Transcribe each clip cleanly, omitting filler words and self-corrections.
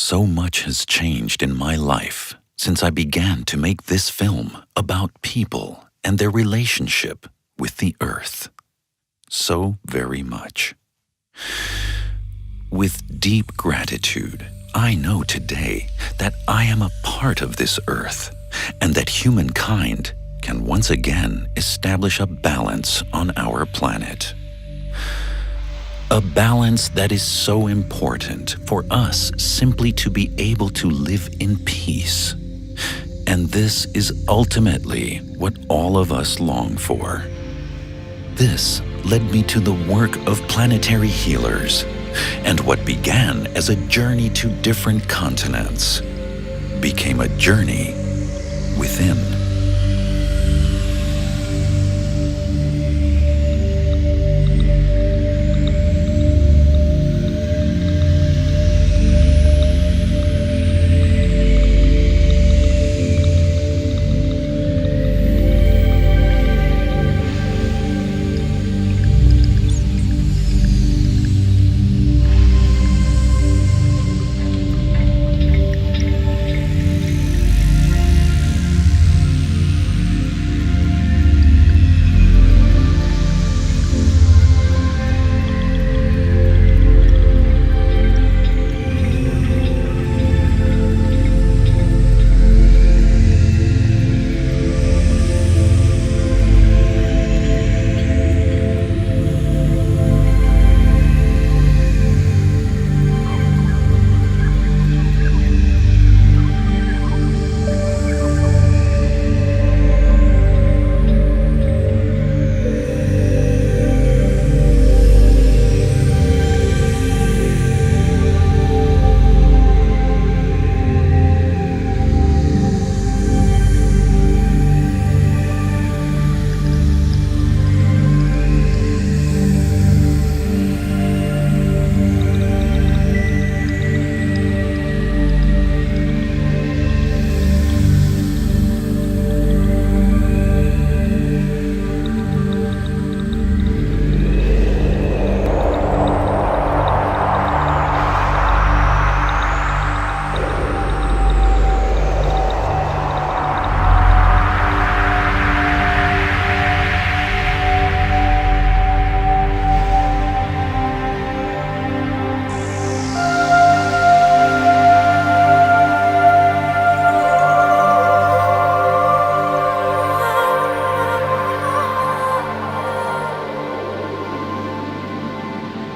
So much has changed in my life since I began to make this film about people and their relationship with the earth. So very much. With deep gratitude, I know today that I am a part of this earth and that humankind can once again establish a balance on our planet. A balance that is so important for us simply to be able to live in peace. And this is ultimately what all of us long for. This led me to the work of planetary healers, and what began as a journey to different continents became a journey within.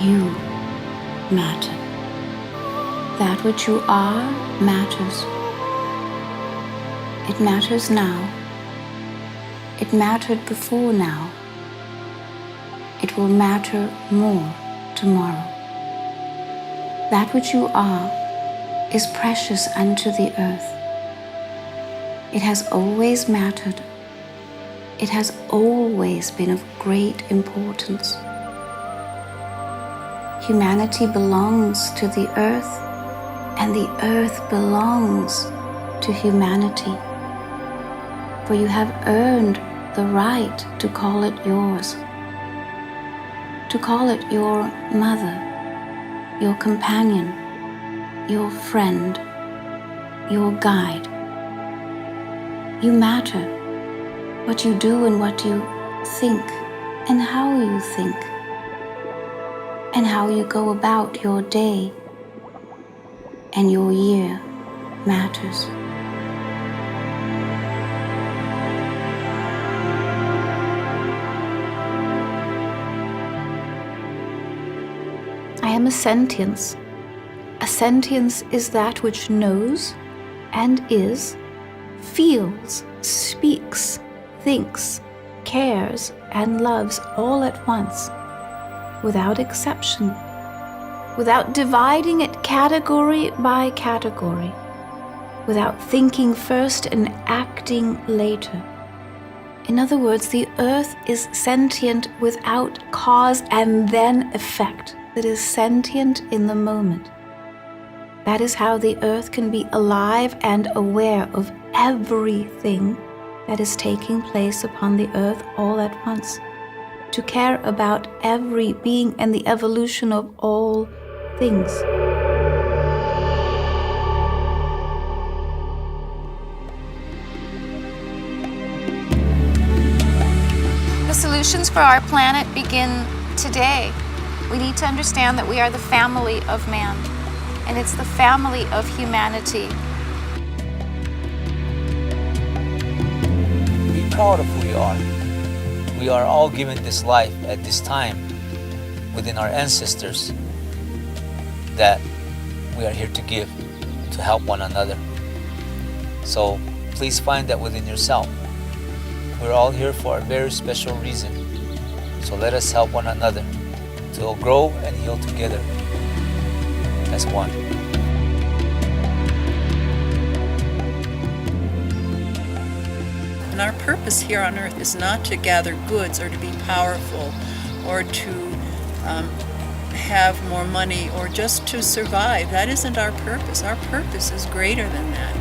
You matter. That which you are matters. It matters now. It mattered before now. It will matter more tomorrow. That which you are is precious unto the earth. It has always mattered. It has always been of great importance. Humanity belongs to the earth, and the earth belongs to humanity. For you have earned the right to call it yours, to call it your mother, your companion, your friend, your guide. You matter. What you do and what you think and how you think and how you go about your day and your year matters. I am a sentience. A sentience is that which knows and is, feels, speaks, thinks, cares, and loves all at once, without exception, without dividing it category by category, without thinking first and acting later. In other words, the earth is sentient without cause and then effect. It is sentient in the moment. That is how the earth can be alive and aware of everything that is taking place upon the earth all at once, to care about every being and the evolution of all things. solutions for our planet begin today. We need to understand that we are the family of man, and it's the family of humanity. Be proud of who you are. We are all given this life at this time within our ancestors that we are here to give, to help one another. So please find that within yourself. We're all here for a very special reason. So let us help one another to grow and heal together as one. And our purpose here on earth is not to gather goods or to be powerful or to have more money or just to survive. That isn't our purpose. Our purpose is greater than that.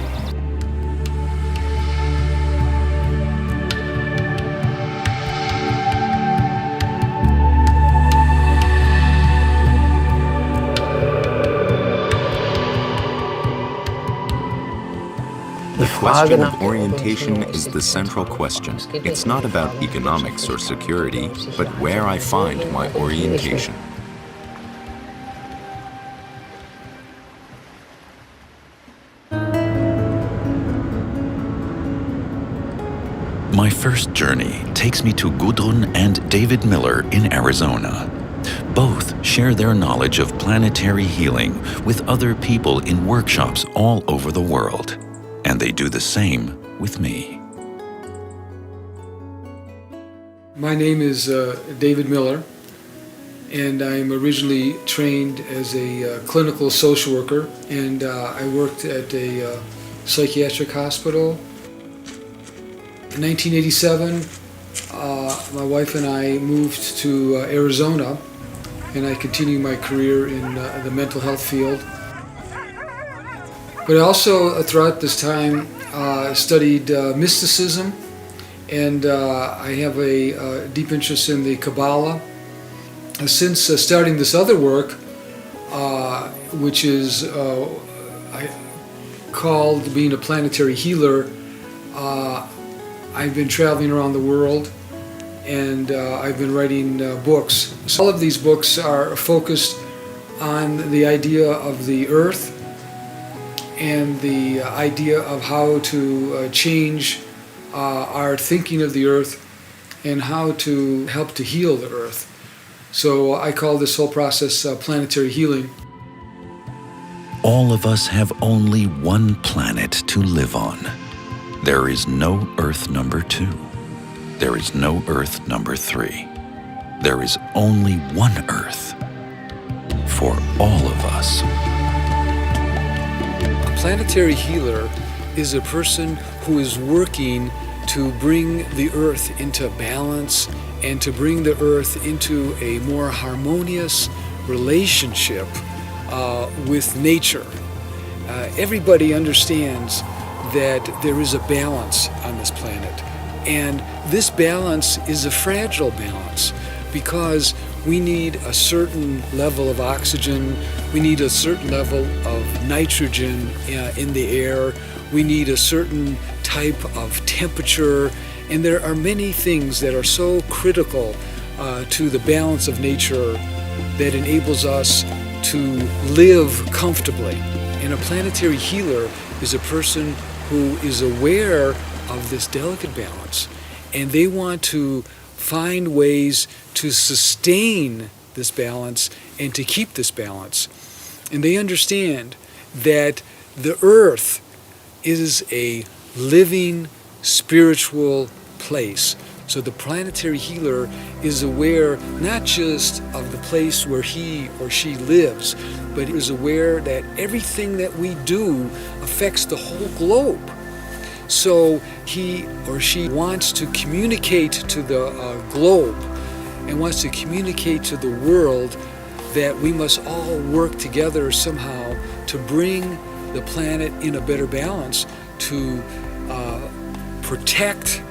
The question of orientation is the central question. It's not about economics or security, but where I find my orientation. My first journey takes me to Gudrun and David Miller in Arizona. Both share their knowledge of planetary healing with other people in workshops all over the world. And they do the same with me. My name is David Miller, and I'm originally trained as a clinical social worker, and I worked at a psychiatric hospital. In 1987, my wife and I moved to Arizona, and I continued my career in the mental health field. But I also, throughout this time, studied mysticism, and I have a deep interest in the Kabbalah. Since starting this other work, which is called being a planetary healer, I've been traveling around the world, and I've been writing books. So all of these books are focused on the idea of the Earth and the idea of how to change our thinking of the Earth and how to help to heal the Earth. So I call this whole process planetary healing. All of us have only one planet to live on. There is no Earth number 2. There is no Earth number 3. There is only one Earth for all of us. A planetary healer is a person who is working to bring the Earth into balance and to bring the Earth into a more harmonious relationship with nature. Everybody understands that there is a balance on this planet, and this balance is a fragile balance because we need a certain level of oxygen, we need a certain level of nitrogen in the air, we need a certain type of temperature, and there are many things that are so critical to the balance of nature that enables us to live comfortably. And a planetary healer is a person who is aware of this delicate balance, and they want to find ways to sustain this balance and to keep this balance. And they understand that the Earth is a living spiritual place. So the planetary healer is aware not just of the place where he or she lives, but is aware that everything that we do affects the whole globe. So he or she wants to communicate to the globe and wants to communicate to the world that we must all work together somehow to bring the planet in a better balance, to protect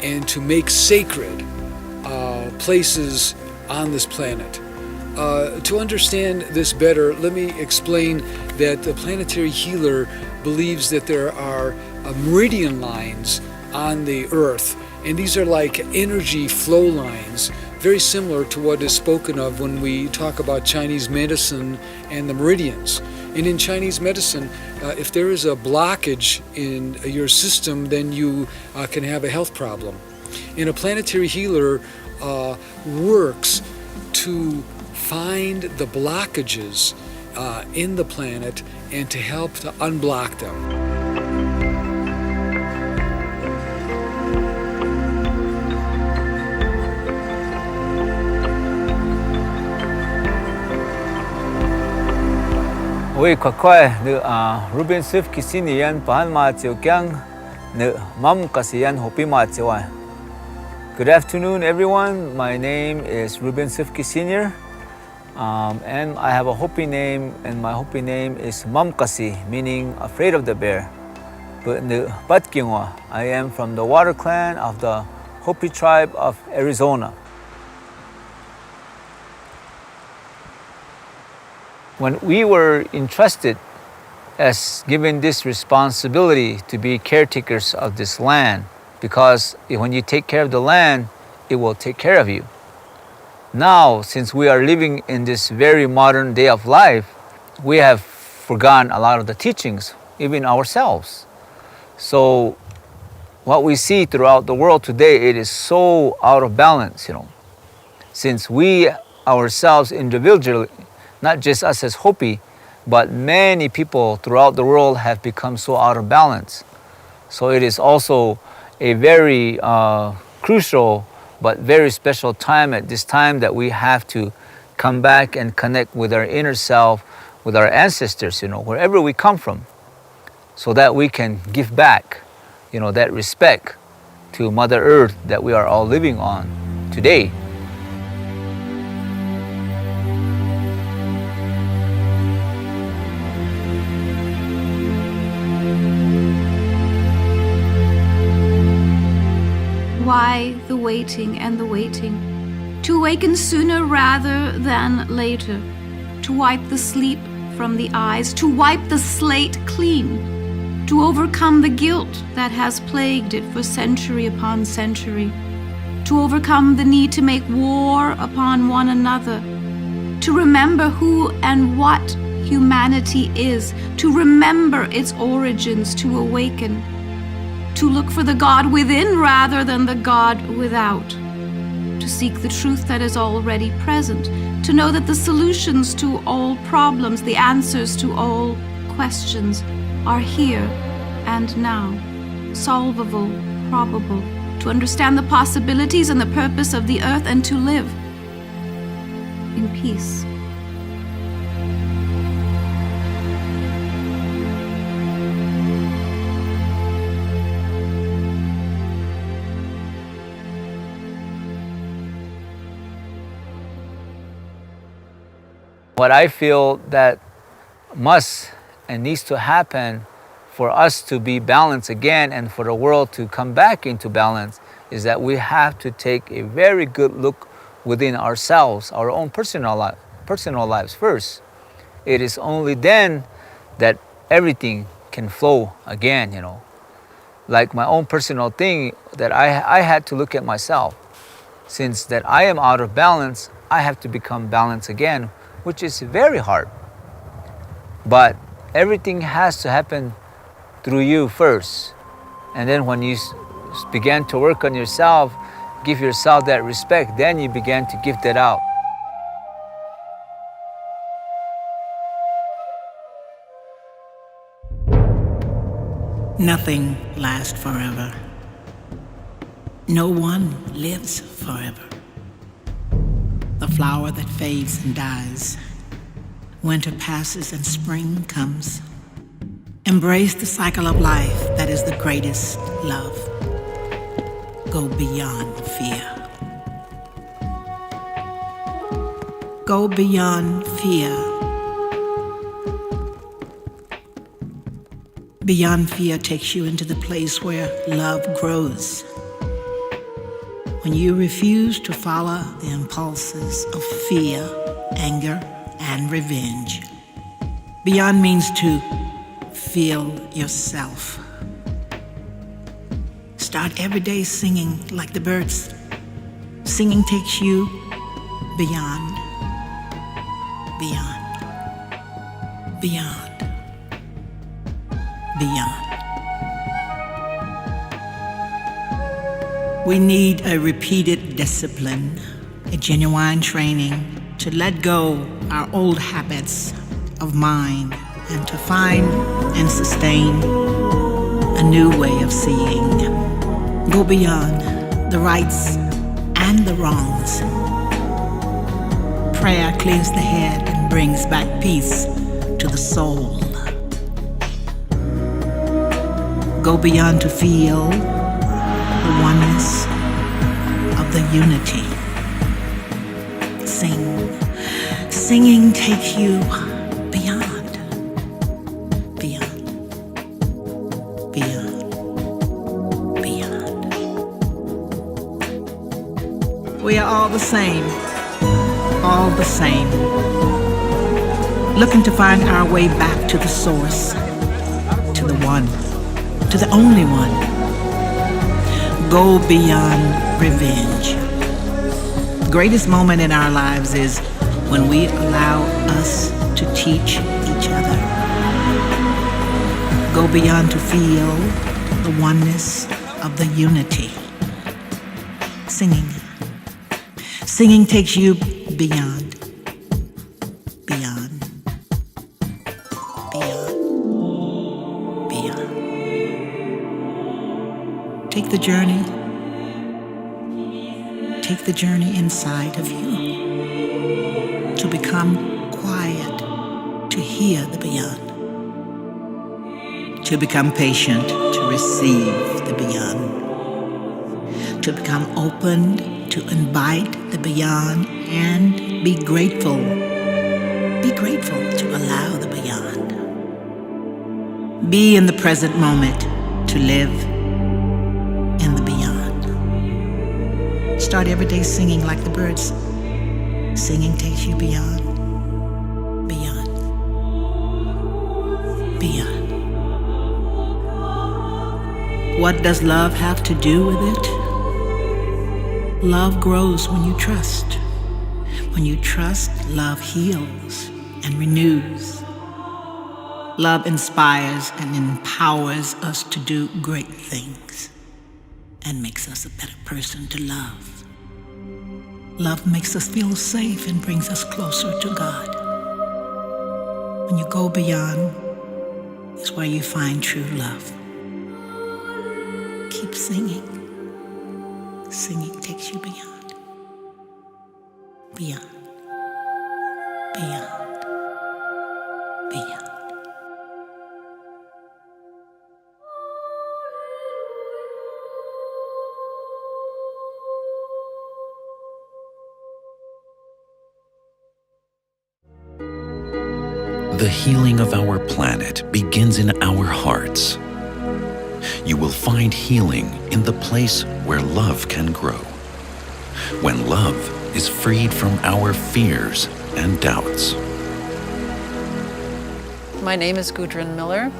and to make sacred places on this planet. To understand this better, let me explain that the planetary healer believes that there are meridian lines on the Earth, And these are like energy flow lines, very similar to what is spoken of when we talk about Chinese medicine and the meridians. And in Chinese medicine, if there is a blockage in your system, then you can have a health problem. And a planetary healer works to find the blockages in the planet and to help to unblock them. Oi kwakwai nu Ruben Swift kisini yan pahan ma chiu kyang nu mam kasi yan hopi ma chiwa. Good afternoon, everyone. My name is Ruben Swift Senior, and I have a Hopi name, and my Hopi name is Mamkasi, meaning afraid of the bear. But I am from the Water Clan of the Hopi tribe of Arizona. When we were entrusted as given this responsibility to be caretakers of this land, because when you take care of the land, it will take care of you. Now, since we are living in this very modern day of life, we have forgotten a lot of the teachings, even ourselves. So what we see throughout the world today, it is so out of balance, Since we ourselves individually, not just us as Hopi, but many people throughout the world have become so out of balance. So it is also a very crucial but very special time at this time that we have to come back and connect with our inner self, with our ancestors, wherever we come from, so that we can give back, that respect to Mother Earth that we are all living on today. Why the waiting and the waiting? To awaken sooner rather than later, to wipe the sleep from the eyes, to wipe the slate clean, to overcome the guilt that has plagued it for century upon century, to overcome the need to make war upon one another, to remember who and what humanity is, to remember its origins, to awaken, to look for the God within rather than the God without, to seek the truth that is already present, to know that the solutions to all problems, the answers to all questions are here and now, solvable, probable, to understand the possibilities and the purpose of the earth and to live in peace. What I feel that must and needs to happen for us to be balanced again and for the world to come back into balance is that we have to take a very good look within ourselves, our own personal lives first. It is only then that everything can flow again, Like my own personal thing that I had to look at myself. Since that I am out of balance, I have to become balanced again, which is very hard. But everything has to happen through you first. And then when you began to work on yourself, give yourself that respect, then you began to give that out. Nothing lasts forever. No one lives forever. The flower that fades and dies. Winter passes and spring comes. Embrace the cycle of life that is the greatest love. Go beyond fear. Go beyond fear. Beyond fear takes you into the place where love grows. When you refuse to follow the impulses of fear, anger, and revenge. Beyond means to feel yourself. Start every day singing like the birds. Singing takes you beyond, beyond, beyond, beyond. We need a repeated discipline, a genuine training to let go our old habits of mind and to find and sustain a new way of seeing. Go beyond the rights and the wrongs. Prayer clears the head and brings back peace to the soul. Go beyond to feel the oneness of the unity. Sing. Singing takes you beyond, beyond, beyond, beyond. We are all the same, all the same. Looking to find our way back to the source, to the one, to the only one. Go beyond revenge. The greatest moment in our lives is when we allow us to teach each other. Go beyond to feel the oneness of the unity. Singing. Singing takes you beyond, beyond, beyond, beyond. Take the journey. Take the journey inside of you to become quiet, to hear the beyond, to become patient, to receive the beyond, to become open, to invite the beyond, and be grateful. Be grateful to allow the beyond. Be in the present moment to live in the beyond. Start every day singing like the birds. Singing takes you beyond, beyond, beyond. What does love have to do with it? Love grows when you trust. When you trust, love heals and renews. Love inspires and empowers us to do great things and makes us a better person to love. Love makes us feel safe and brings us closer to God. When you go beyond, is where you find true love. Keep singing. Singing takes you beyond. Beyond. Beyond. Beyond. The healing of our planet begins in our hearts. You will find healing in the place where love can grow. When love is freed from our fears and doubts. My name is Gudrun Miller.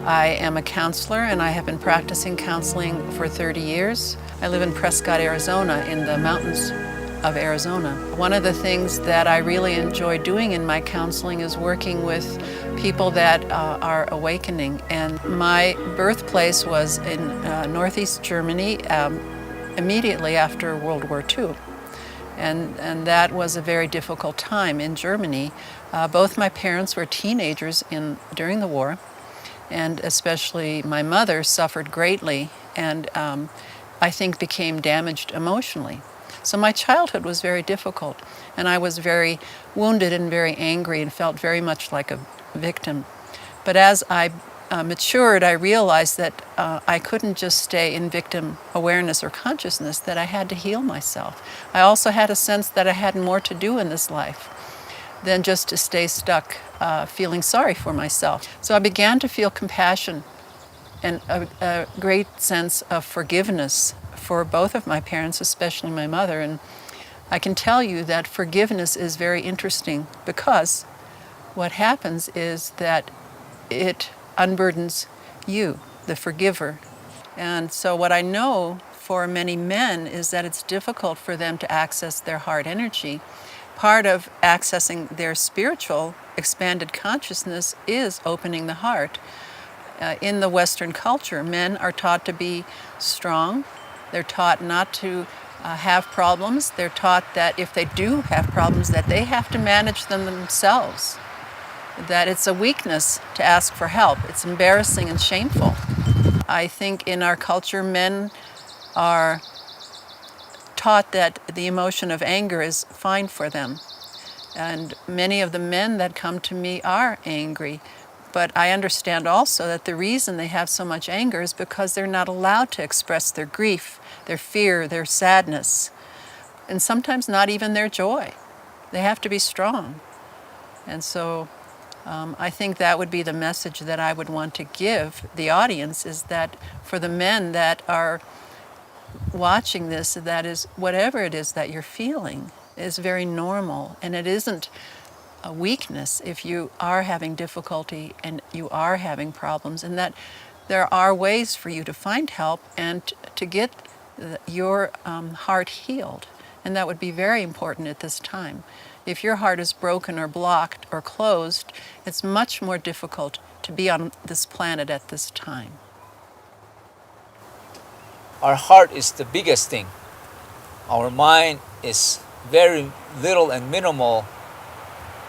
I am a counselor and I have been practicing counseling for 30 years. I live in Prescott, Arizona, in the mountains of Arizona. One of the things that I really enjoy doing in my counseling is working with people that are awakening. And my birthplace was in Northeast Germany immediately after World War II. And that was a very difficult time in Germany. Both my parents were teenagers during the war, and especially my mother suffered greatly and I think became damaged emotionally. So my childhood was very difficult, and I was very wounded and very angry and felt very much like a victim. But as I matured, I realized that I couldn't just stay in victim awareness or consciousness, that I had to heal myself. I also had a sense that I had more to do in this life than just to stay stuck feeling sorry for myself. So I began to feel compassion and a great sense of forgiveness for both of my parents, especially my mother. And I can tell you that forgiveness is very interesting, because what happens is that it unburdens you, the forgiver, And so what I know for many men is that it's difficult for them to access their heart energy. Part of accessing their spiritual expanded consciousness is opening the heart. In the Western culture, men are taught to be strong. They're taught not to have problems. They're taught that if they do have problems, that they have to manage them themselves. That it's a weakness to ask for help. It's embarrassing and shameful. I think in our culture, men are taught that the emotion of anger is fine for them. And many of the men that come to me are angry. But I understand also that the reason they have so much anger is because they're not allowed to express their grief, their fear, their sadness, and sometimes not even their joy. They have to be strong. And so I think that would be the message that I would want to give the audience, is that for the men that are watching this, that is, whatever it is that you're feeling is very normal, and it isn't a weakness if you are having difficulty and you are having problems, and that there are ways for you to find help and to get your heart healed. And that would be very important at this time. If your heart is broken or blocked or closed, it's much more difficult to be on this planet at this time. Our heart is the biggest thing. Our mind is very little and minimal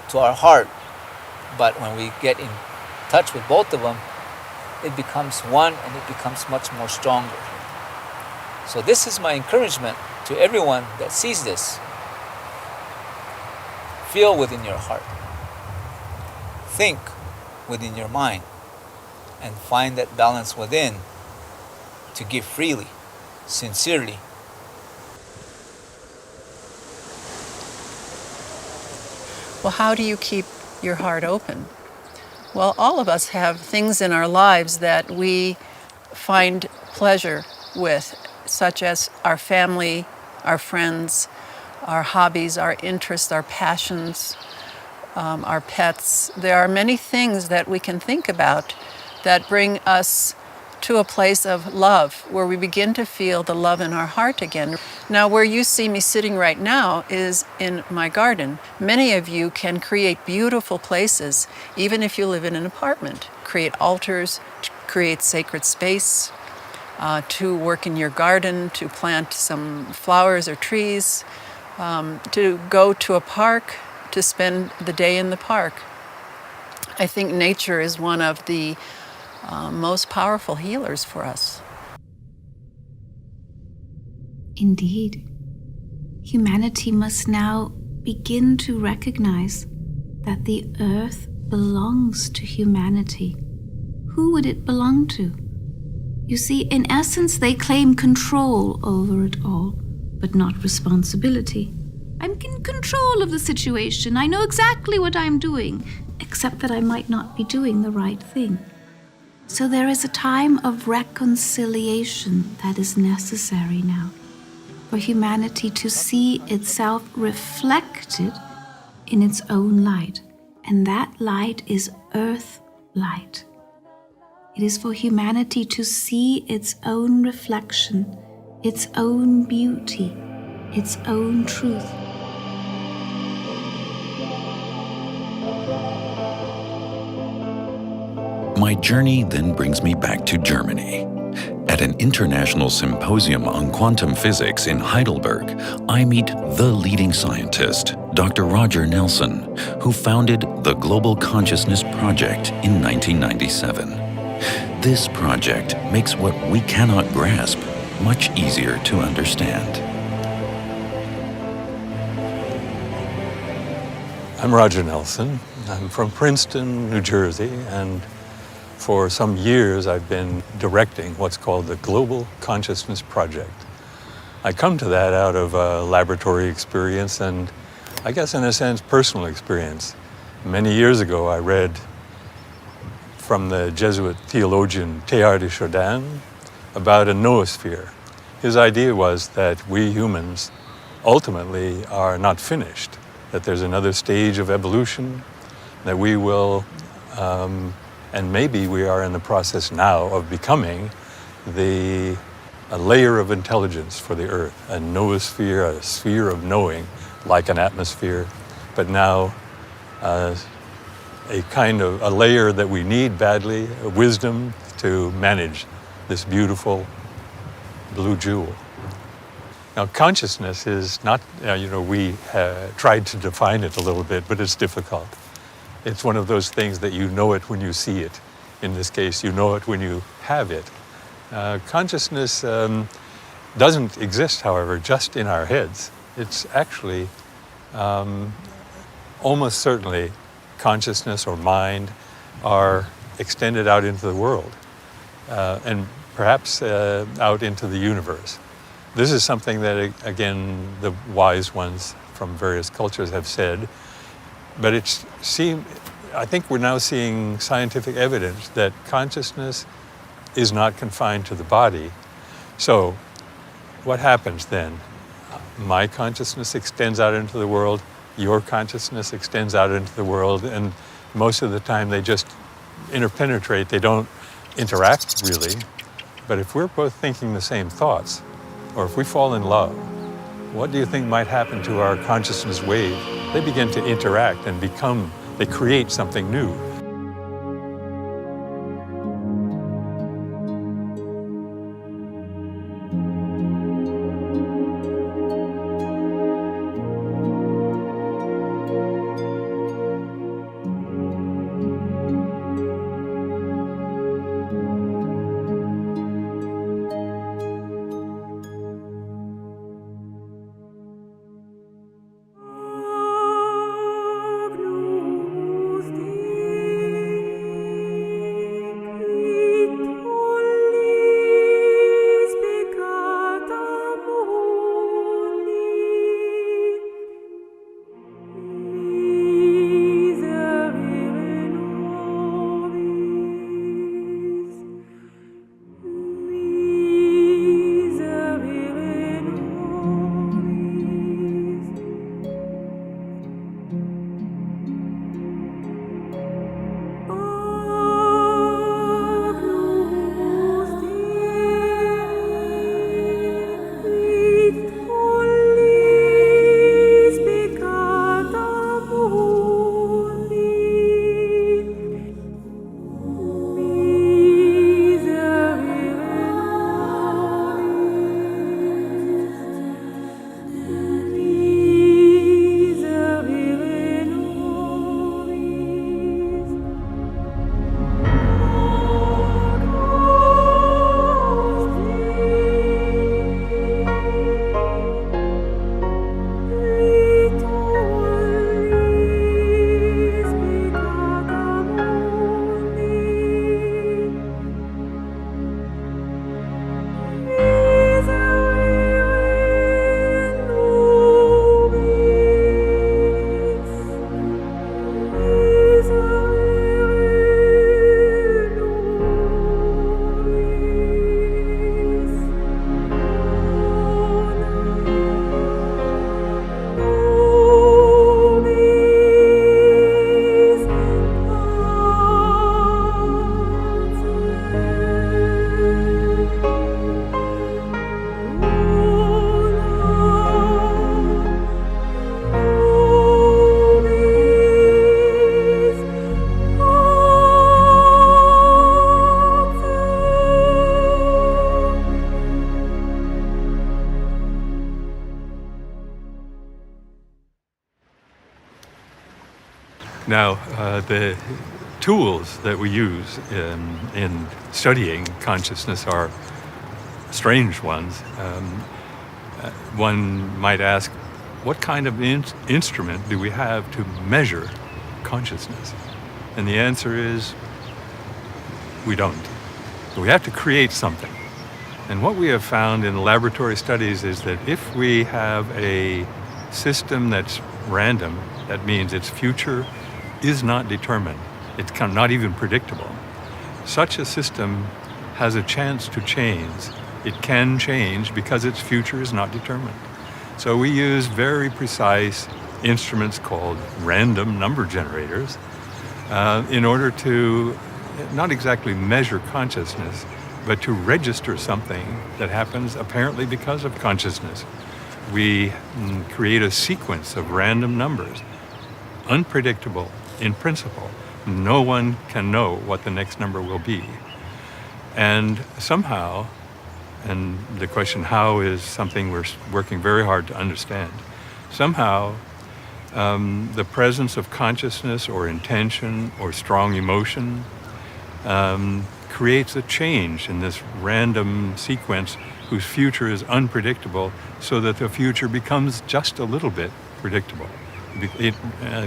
to our heart. But when we get in touch with both of them, it becomes one and it becomes much more stronger. So this is my encouragement to everyone that sees this. Feel within your heart. Think within your mind. And find that balance within to give freely, sincerely. Well, how do you keep your heart open? Well, all of us have things in our lives that we find pleasure with, such as our family, our friends, our hobbies, our interests, our passions, our pets. There are many things that we can think about that bring us to a place of love, where we begin to feel the love in our heart again. Now, where you see me sitting right now is in my garden. Many of you can create beautiful places, even if you live in an apartment. Create altars, create sacred space, to work in your garden, to plant some flowers or trees, to go to a park, to spend the day in the park. I think nature is one of the most powerful healers for us. Indeed, humanity must now begin to recognize that the earth belongs to humanity. Who would it belong to? You see, in essence, they claim control over it all, but not responsibility. I'm in control of the situation. I know exactly what I'm doing, except that I might not be doing the right thing. So there is a time of reconciliation that is necessary now, for humanity to see itself reflected in its own light, and that light is earth light. It is for humanity to see its own reflection, its own beauty, its own truth. My journey then brings me back to Germany. At an international symposium on quantum physics in Heidelberg, I meet the leading scientist, Dr. Roger Nelson, who founded the Global Consciousness Project in 1997. This project makes what we cannot grasp much easier to understand. I'm Roger Nelson. I'm from Princeton, New Jersey, and for some years I've been directing what's called the Global Consciousness Project. I come to that out of a laboratory experience and, I guess in a sense, personal experience. Many years ago I read from the Jesuit theologian Teilhard de Chardin about a noosphere. His idea was that we humans ultimately are not finished, that there's another stage of evolution, that we will, and maybe we are in the process now of becoming a layer of intelligence for the Earth, a noosphere, a sphere of knowing, like an atmosphere, but now a kind of a layer that we need badly, wisdom to manage this beautiful blue jewel. Now, consciousness is not, we tried to define it a little bit, but it's difficult. It's one of those things that you know it when you see it. In this case, you know it when you have it. Consciousness doesn't exist, however, just in our heads. It's actually almost certainly consciousness or mind are extended out into the world and perhaps out into the universe. This is something that, again, the wise ones from various cultures have said, but I think we're now seeing scientific evidence that consciousness is not confined to the body. So what happens then? My consciousness extends out into the world, your consciousness extends out into the world, and most of the time they just interpenetrate, they don't interact really. But if we're both thinking the same thoughts, or if we fall in love, what do you think might happen to our consciousness wave? They begin to interact and they create something new. Now, the tools that we use in studying consciousness are strange ones. One might ask, what kind of instrument do we have to measure consciousness? And the answer is, we don't. We have to create something. And what we have found in laboratory studies is that if we have a system that's random, that means its future is not determined. It's not even predictable. Such a system has a chance to change. It can change because its future is not determined. So we use very precise instruments called random number generators in order to not exactly measure consciousness, but to register something that happens apparently because of consciousness. We create a sequence of random numbers, unpredictable in principle. No one can know what the next number will be. And somehow, and the question how is something we're working very hard to understand, somehow the presence of consciousness or intention or strong emotion creates a change in this random sequence whose future is unpredictable, so that the future becomes just a little bit predictable. It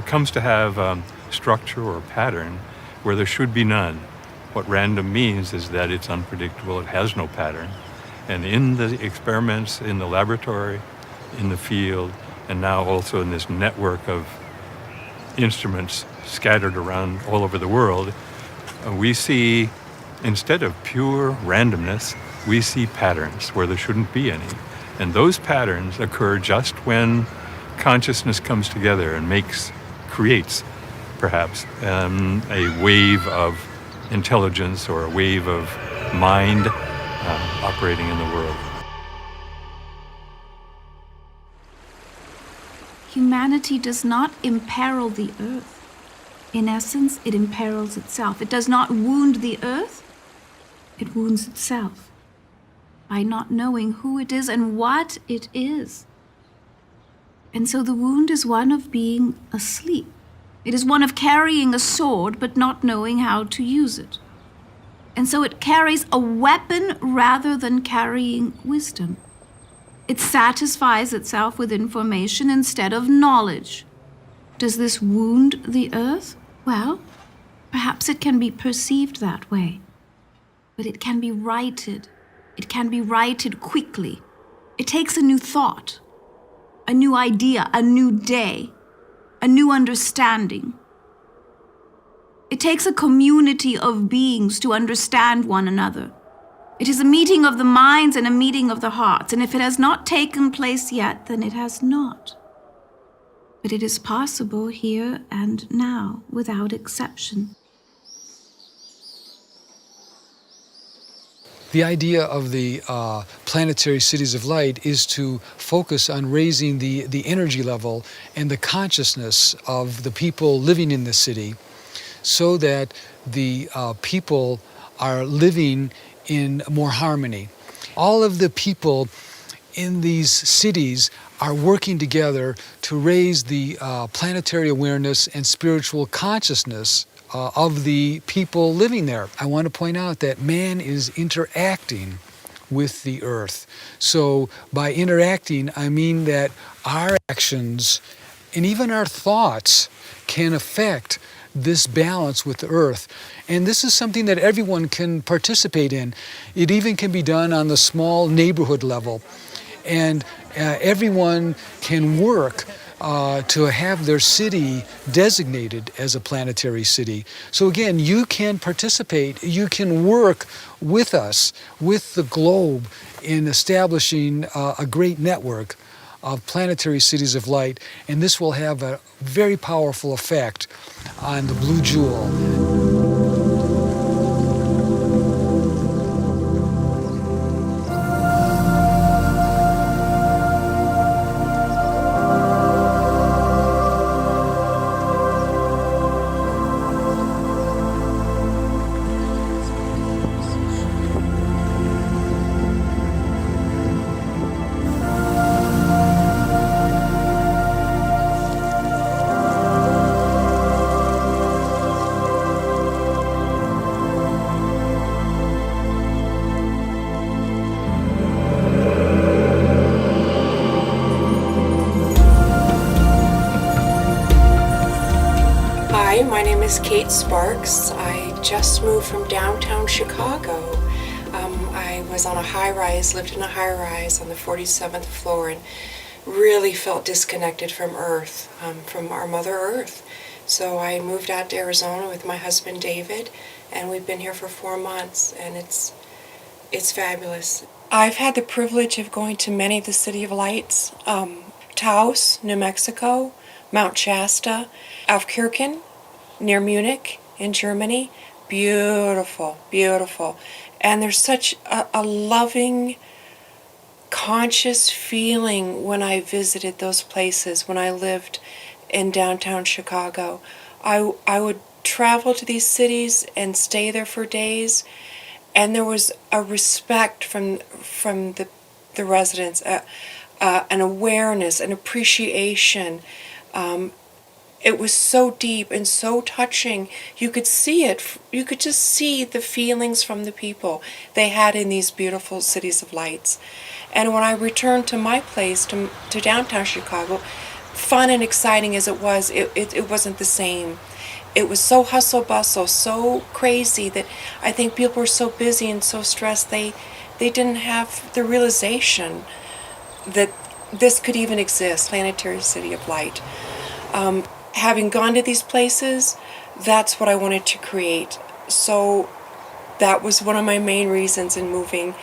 comes to have structure or pattern where there should be none. What random means is that it's unpredictable, it has no pattern. And in the experiments in the laboratory, in the field, and now also in this network of instruments scattered around all over the world, we see, instead of pure randomness, we see patterns where there shouldn't be any. And those patterns occur just when consciousness comes together and creates, perhaps, a wave of intelligence or a wave of mind operating in the world. Humanity does not imperil the earth. In essence, it imperils itself. It does not wound the earth, it wounds itself by not knowing who it is and what it is. And so the wound is one of being asleep. It is one of carrying a sword but not knowing how to use it. And so it carries a weapon rather than carrying wisdom. It satisfies itself with information instead of knowledge. Does this wound the earth? Well, perhaps it can be perceived that way. But it can be righted. It can be righted quickly. It takes a new thought, a new idea, a new day, a new understanding. It takes a community of beings to understand one another. It is a meeting of the minds and a meeting of the hearts, and if it has not taken place yet, then it has not. But it is possible here and now, without exception. The idea of the planetary cities of light is to focus on raising the energy level and the consciousness of the people living in the city, so that the people are living in more harmony. All of the people in these cities are working together to raise the planetary awareness and spiritual consciousness of the people living there. I want to point out that man is interacting with the earth. So by interacting, I mean that our actions and even our thoughts can affect this balance with the earth. And this is something that everyone can participate in. It even can be done on the small neighborhood level. And everyone can work to have their city designated as a planetary city. So again, you can participate, you can work with us, with the globe, in establishing a great network of planetary cities of light, and this will have a very powerful effect on the blue jewel. My name is Kate Sparks. I just moved from downtown Chicago. I was on a high-rise, lived in a high-rise on the 47th floor, and really felt disconnected from Earth, from our Mother Earth. So I moved out to Arizona with my husband David, and we've been here for 4 months, and it's fabulous. I've had the privilege of going to many of the City of Lights, Taos, New Mexico, Mount Shasta, Aufkirchen, near Munich in Germany, beautiful, beautiful. And there's such a loving, conscious feeling when I visited those places, when I lived in downtown Chicago. I would travel to these cities and stay there for days, and there was a respect from the residents, an awareness, an appreciation. It was so deep and so touching. You could see it. You could just see the feelings from the people they had in these beautiful cities of lights. And when I returned to my place, to downtown Chicago, fun and exciting as it was, it wasn't the same. It was so hustle bustle, so crazy that I think people were so busy and so stressed they didn't have the realization that this could even exist, Planetary City of Light. Having gone to these places, that's what I wanted to create. So that was one of my main reasons in moving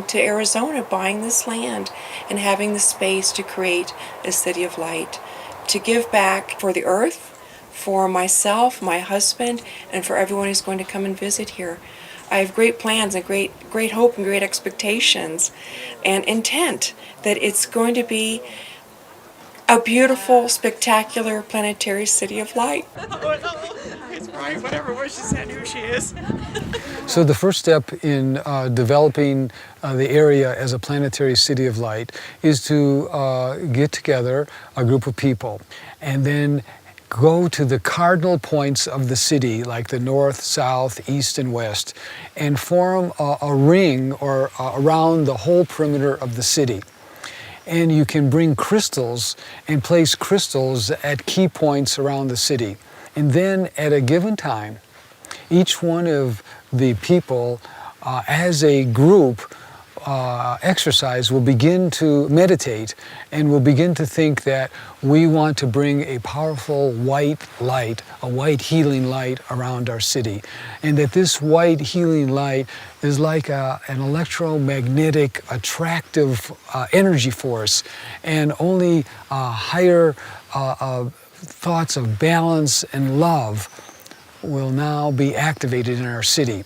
to Arizona, buying this land and having the space to create a city of light, to give back for the earth, for myself, my husband, and for everyone who's going to come and visit here. I have great plans and great hope and great expectations and intent that it's going to be a beautiful, spectacular planetary city of light. It's right, whatever, where she said who she is. So the first step in developing the area as a planetary city of light is to get together a group of people and then go to the cardinal points of the city, like the north, south, east, and west, and form a ring or around the whole perimeter of the city. And you can bring crystals and place crystals at key points around the city. And then at a given time, each one of the people as a group exercise will begin to meditate and will begin to think that we want to bring a powerful white light, a white healing light around our city. And that this white healing light is like an electromagnetic, attractive energy force, and only higher thoughts of balance and love will now be activated in our city.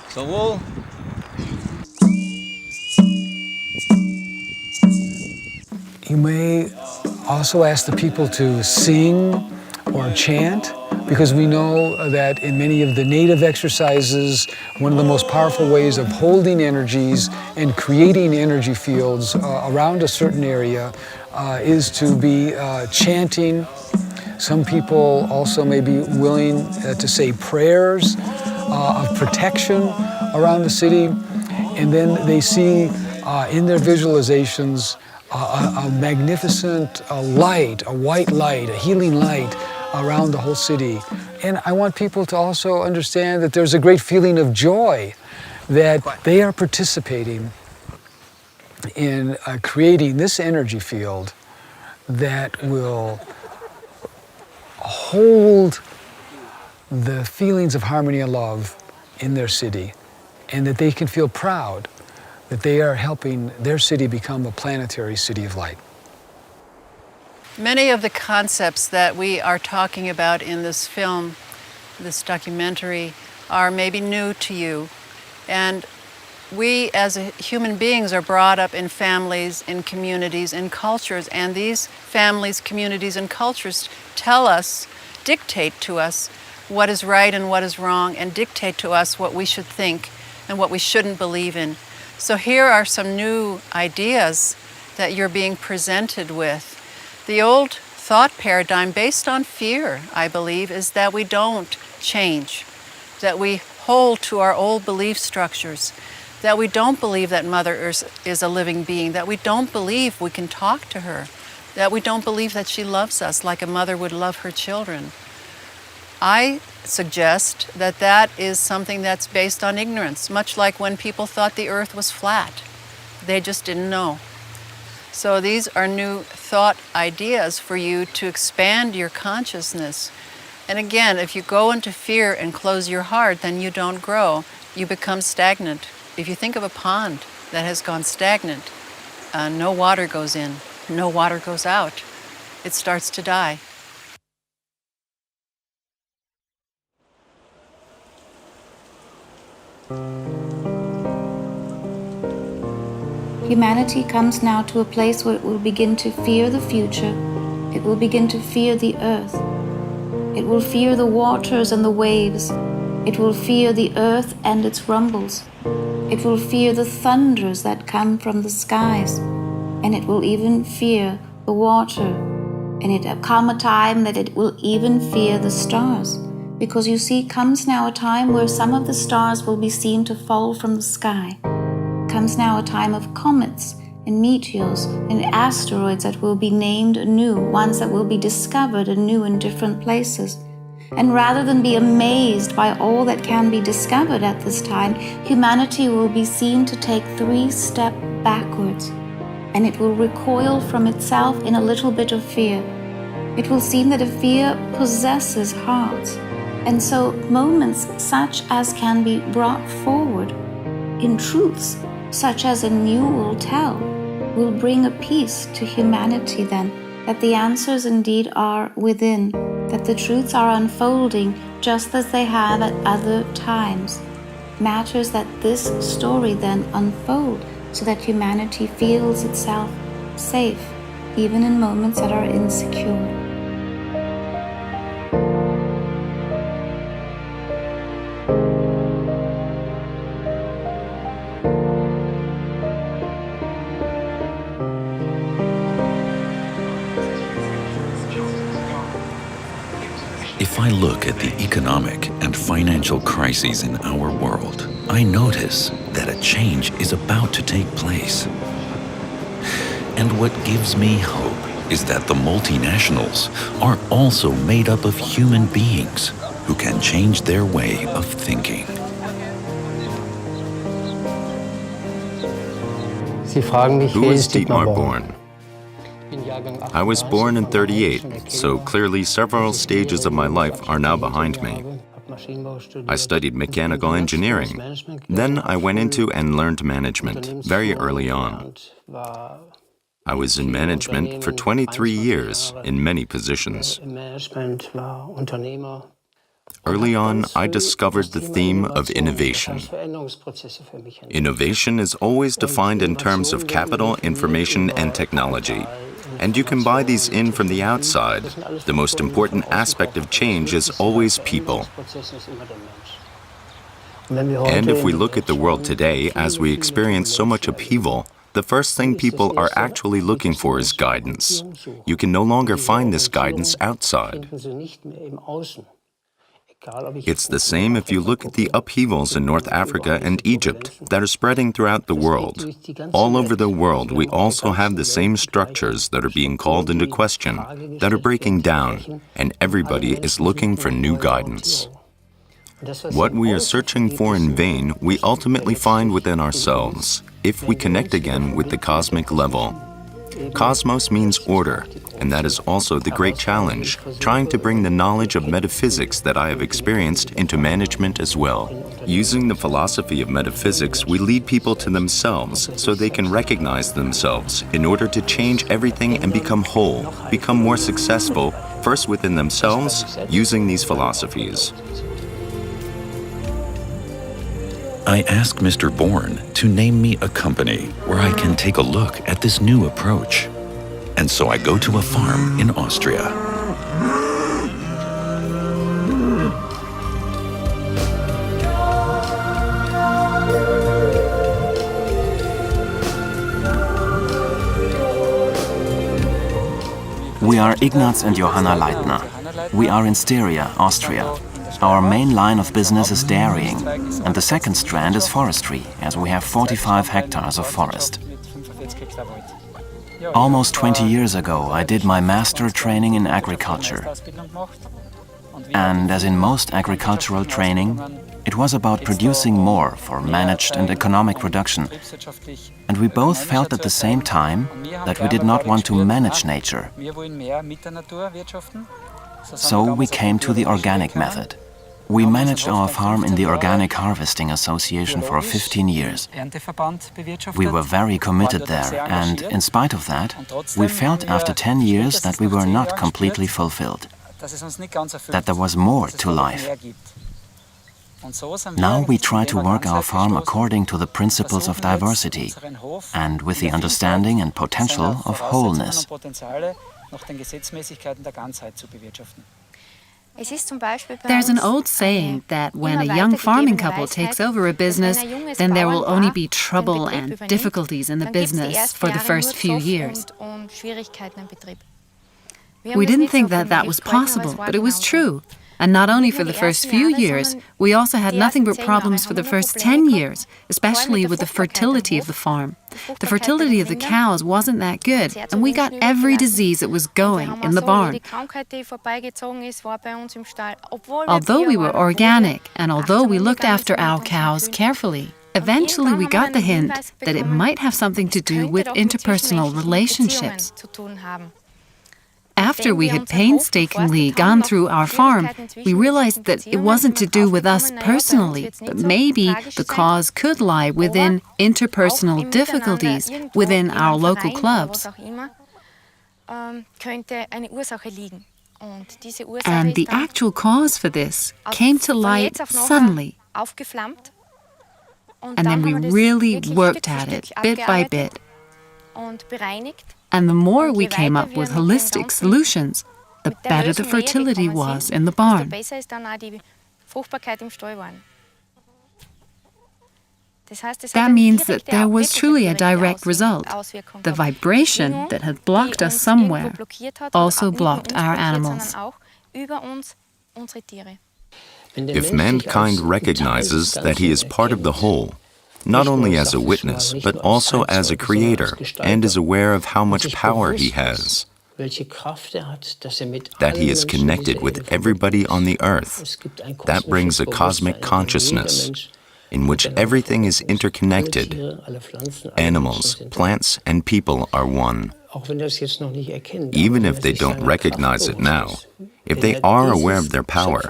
So You may also ask the people to sing or chant, because we know that in many of the native exercises, one of the most powerful ways of holding energies and creating energy fields around a certain area is to be chanting. Some people also may be willing to say prayers of protection around the city, and then they see in their visualizations a magnificent light, a white light, a healing light around the whole city. And I want people to also understand that there's a great feeling of joy that they are participating in creating this energy field that will hold the feelings of harmony and love in their city, and that they can feel proud that they are helping their city become a planetary city of light. Many of the concepts that we are talking about in this film, this documentary, are maybe new to you. And we as human beings are brought up in families, in communities, in cultures, and these families, communities, and cultures tell us, dictate to us what is right and what is wrong, and dictate to us what we should think and what we shouldn't believe in. So here are some new ideas that you're being presented with. The old thought paradigm based on fear, I believe, is that we don't change, that we hold to our old belief structures, that we don't believe that Mother Earth is a living being, that we don't believe we can talk to her, that we don't believe that she loves us like a mother would love her children. I suggest that that is something that's based on ignorance, much like when people thought the earth was flat. They just didn't know. So these are new thought ideas for you to expand your consciousness. And again, if you go into fear and close your heart, then you don't grow. You become stagnant. If you think of a pond that has gone stagnant, no water goes in, no water goes out. It starts to die. Humanity comes now to a place where it will begin to fear the future. It will begin to fear the earth. It will fear the waters and the waves. It will fear the earth and its rumbles. It will fear the thunders that come from the skies. And it will even fear the water. And it will come a time that it will even fear the stars. Because you see, comes now a time where some of the stars will be seen to fall from the sky. Comes now a time of comets and meteors and asteroids that will be named anew, ones that will be discovered anew in different places. And rather than be amazed by all that can be discovered at this time, humanity will be seen to take 3 steps backwards, and it will recoil from itself in a little bit of fear. It will seem that a fear possesses hearts, and so moments such as can be brought forward in truths such as a new will tell, will bring a peace to humanity then, that the answers indeed are within, that the truths are unfolding just as they have at other times. Matters that this story then unfold so that humanity feels itself safe, even in moments that are insecure. If I look at the economic and financial crises in our world, I notice that a change is about to take place. And what gives me hope is that the multinationals are also made up of human beings who can change their way of thinking. Who is Dietmar Born? I was born in '38, so clearly several stages of my life are now behind me. I studied mechanical engineering. Then I went into and learned management very early on. I was in management for 23 years in many positions. Early on, I discovered the theme of innovation. Innovation is always defined in terms of capital, information, and technology. And you can buy these in from the outside. The most important aspect of change is always people. And if we look at the world today, as we experience so much upheaval, the first thing people are actually looking for is guidance. You can no longer find this guidance outside. It's the same if you look at the upheavals in North Africa and Egypt that are spreading throughout the world. All over the world, we also have the same structures that are being called into question, that are breaking down, and everybody is looking for new guidance. What we are searching for in vain, we ultimately find within ourselves, if we connect again with the cosmic level. Cosmos means order, and that is also the great challenge, trying to bring the knowledge of metaphysics that I have experienced into management as well. Using the philosophy of metaphysics, we lead people to themselves so they can recognize themselves in order to change everything and become whole, become more successful, first within themselves, using these philosophies. I ask Mr. Bourne to name me a company where I can take a look at this new approach. And so I go to a farm in Austria. We are Ignaz and Johanna Leitner. We are in Styria, Austria. Our main line of business is dairying, and the second strand is forestry, as we have 45 hectares of forest. Almost 20 years ago, I did my master training in agriculture. And as in most agricultural training, it was about producing more for managed and economic production. And we both felt at the same time that we did not want to manage nature. So we came to the organic method. We managed our farm in the Organic Harvesting Association for 15 years. We were very committed there, and in spite of that, we felt after 10 years that we were not completely fulfilled, that there was more to life. Now we try to work our farm according to the principles of diversity and with the understanding and potential of wholeness. There's an old saying that when a young farming couple takes over a business, then there will only be trouble and difficulties in the business for the first few years. We didn't think that that was possible, but it was true. And not only for the first few years, we also had nothing but problems for the first 10 years, especially with the fertility of the farm. The fertility of the cows wasn't that good, and we got every disease that was going in the barn. Although we were organic, and although we looked after our cows carefully, eventually we got the hint that it might have something to do with interpersonal relationships. After we had painstakingly gone through our farm, we realized that it wasn't to do with us personally, but maybe the cause could lie within interpersonal difficulties within our local clubs. And the actual cause for this came to light suddenly. And then we really worked at it, bit by bit. And the more we came up with holistic solutions, the better the fertility was in the barn. That means that there was truly a direct result. The vibration that had blocked us somewhere also blocked our animals. If mankind recognizes that he is part of the whole, not only as a witness, but also as a creator, and is aware of how much power he has, that he is connected with everybody on the earth, that brings a cosmic consciousness in which everything is interconnected. Animals, plants, and people are one. Even if they don't recognize it now, if they are aware of their power,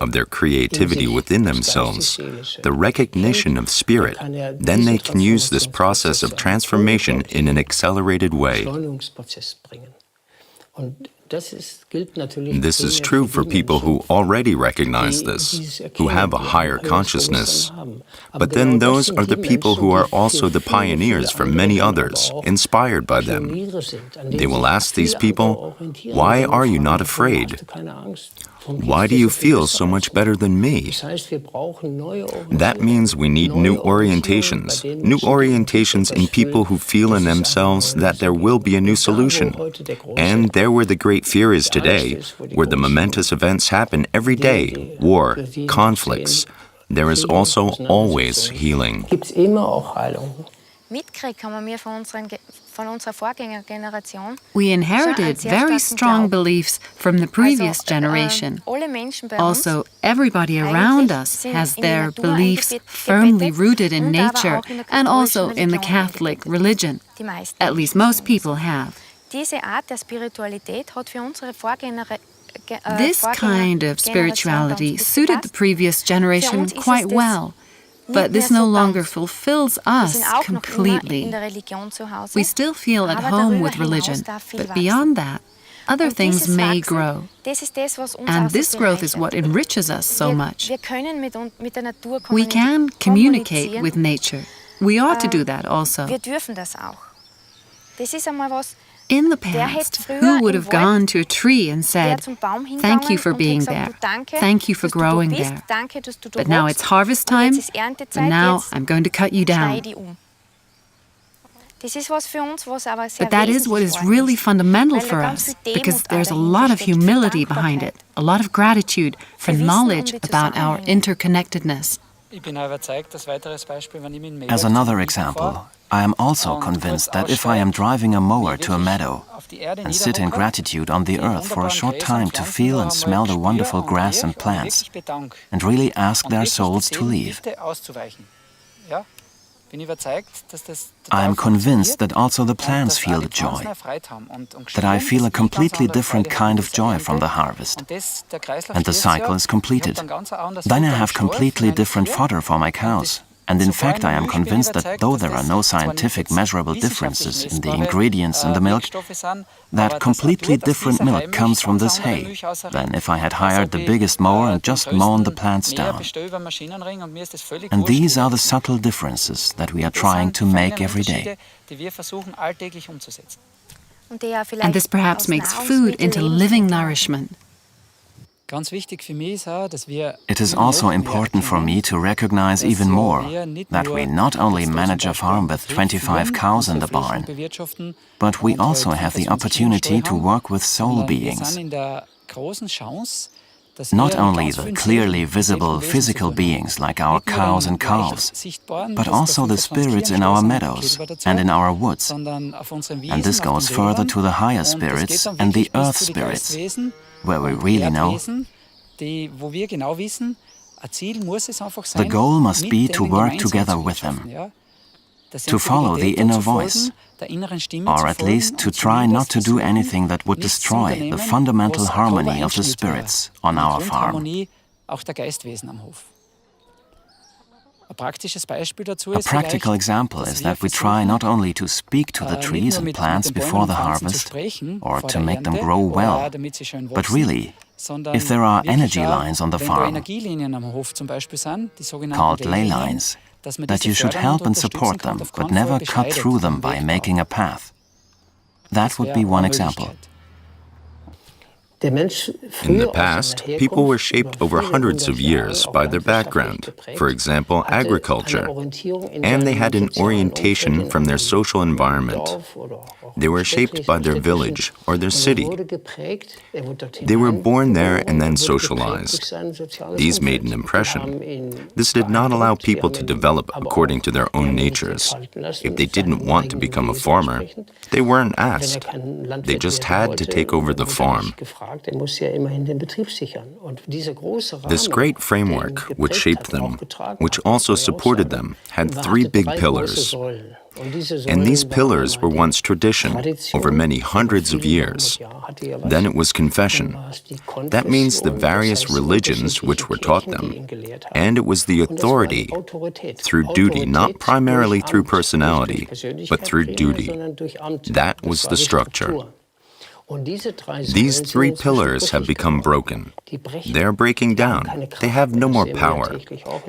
of their creativity within themselves, the recognition of spirit, then they can use this process of transformation in an accelerated way. This is true for people who already recognize this, who have a higher consciousness. But then those are the people who are also the pioneers for many others, inspired by them. They will ask these people, "Why are you not afraid? Why do you feel so much better than me?" That means we need new orientations in people who feel in themselves that there will be a new solution. And there where the great fear is today, where the momentous events happen every day, war, conflicts, there is also always healing. We inherited very strong beliefs from the previous generation. Also, everybody around us has their beliefs firmly rooted in nature and also in the Catholic religion. At least most people have. This kind of spirituality suited the previous generation quite well. But this no longer fulfills us completely. We still feel at home with religion, but beyond that, other things may grow. And this growth is what enriches us so much. We can communicate with nature. We ought to do that also. In the past, who would have gone to a tree and said, "Thank you for being there. Thank you for growing there. But now it's harvest time, and now I'm going to cut you down." But that is what is really fundamental for us, because there's a lot of humility behind it, a lot of gratitude for knowledge about our interconnectedness. As another example, I am also convinced that if I am driving a mower to a meadow and sit in gratitude on the earth for a short time to feel and smell the wonderful grass and plants and really ask their souls to leave, I am convinced that also the plants feel the joy, that I feel a completely different kind of joy from the harvest. And the cycle is completed. Then I have completely different fodder for my cows. And in fact, I am convinced that though there are no scientific measurable differences in the ingredients in the milk, that completely different milk comes from this hay than if I had hired the biggest mower and just mown the plants down. And these are the subtle differences that we are trying to make every day. And this perhaps makes food into living nourishment. It is also important for me to recognize even more that we not only manage a farm with 25 cows in the barn, but we also have the opportunity to work with soul beings. Not only the clearly visible physical beings like our cows and calves, but also the spirits in our meadows and in our woods. And this goes further to the higher spirits and the earth spirits, where we really know the goal must be to work together with them, to follow the inner voice, or at least to try not to do anything that would destroy the fundamental harmony of the spirits on our farm. A practical example is that we try not only to speak to the trees and plants before the harvest, or to make them grow well, but really, if there are energy lines on the farm, called ley lines, that you should help and support them, but never cut through them by making a path. That would be one example. In the past, people were shaped over hundreds of years by their background, for example, agriculture, and they had an orientation from their social environment. They were shaped by their village or their city. They were born there and then socialized. These made an impression. This did not allow people to develop according to their own natures. If they didn't want to become a farmer, they weren't asked. They just had to take over the farm. This great framework, which shaped them, which also supported them, had three big pillars. And these pillars were once tradition, over many hundreds of years. Then it was confession. That means the various religions which were taught them. And it was the authority, through duty, not primarily through personality, but through duty. That was the structure. These three pillars have become broken. They're breaking down. They have no more power.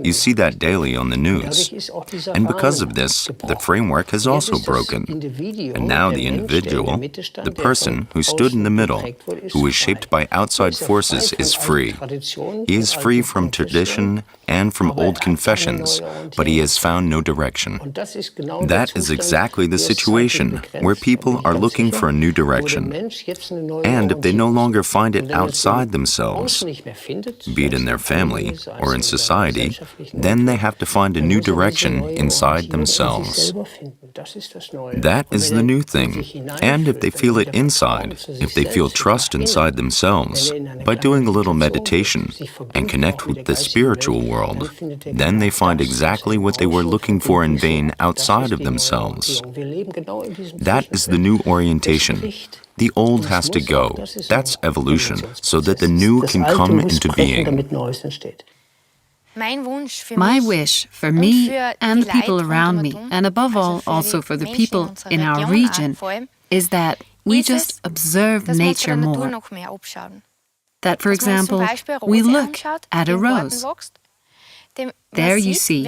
You see that daily on the news. And because of this, the framework has also broken. And now the individual, the person who stood in the middle, who is shaped by outside forces, is free. He is free from tradition and from old confessions, but he has found no direction. That is exactly the situation where people are looking for a new direction. And if they no longer find it outside themselves, be it in their family or in society, then they have to find a new direction inside themselves. That is the new thing. And if they feel it inside, if they feel trust inside themselves, by doing a little meditation and connect with the spiritual world, then they find exactly what they were looking for in vain outside of themselves. That is the new orientation. The old has to go. That's evolution, so that the new can come into being. My wish for me and the people around me, and above all also for the people in our region, is that we just observe nature more. That, for example, we look at a rose. There you see,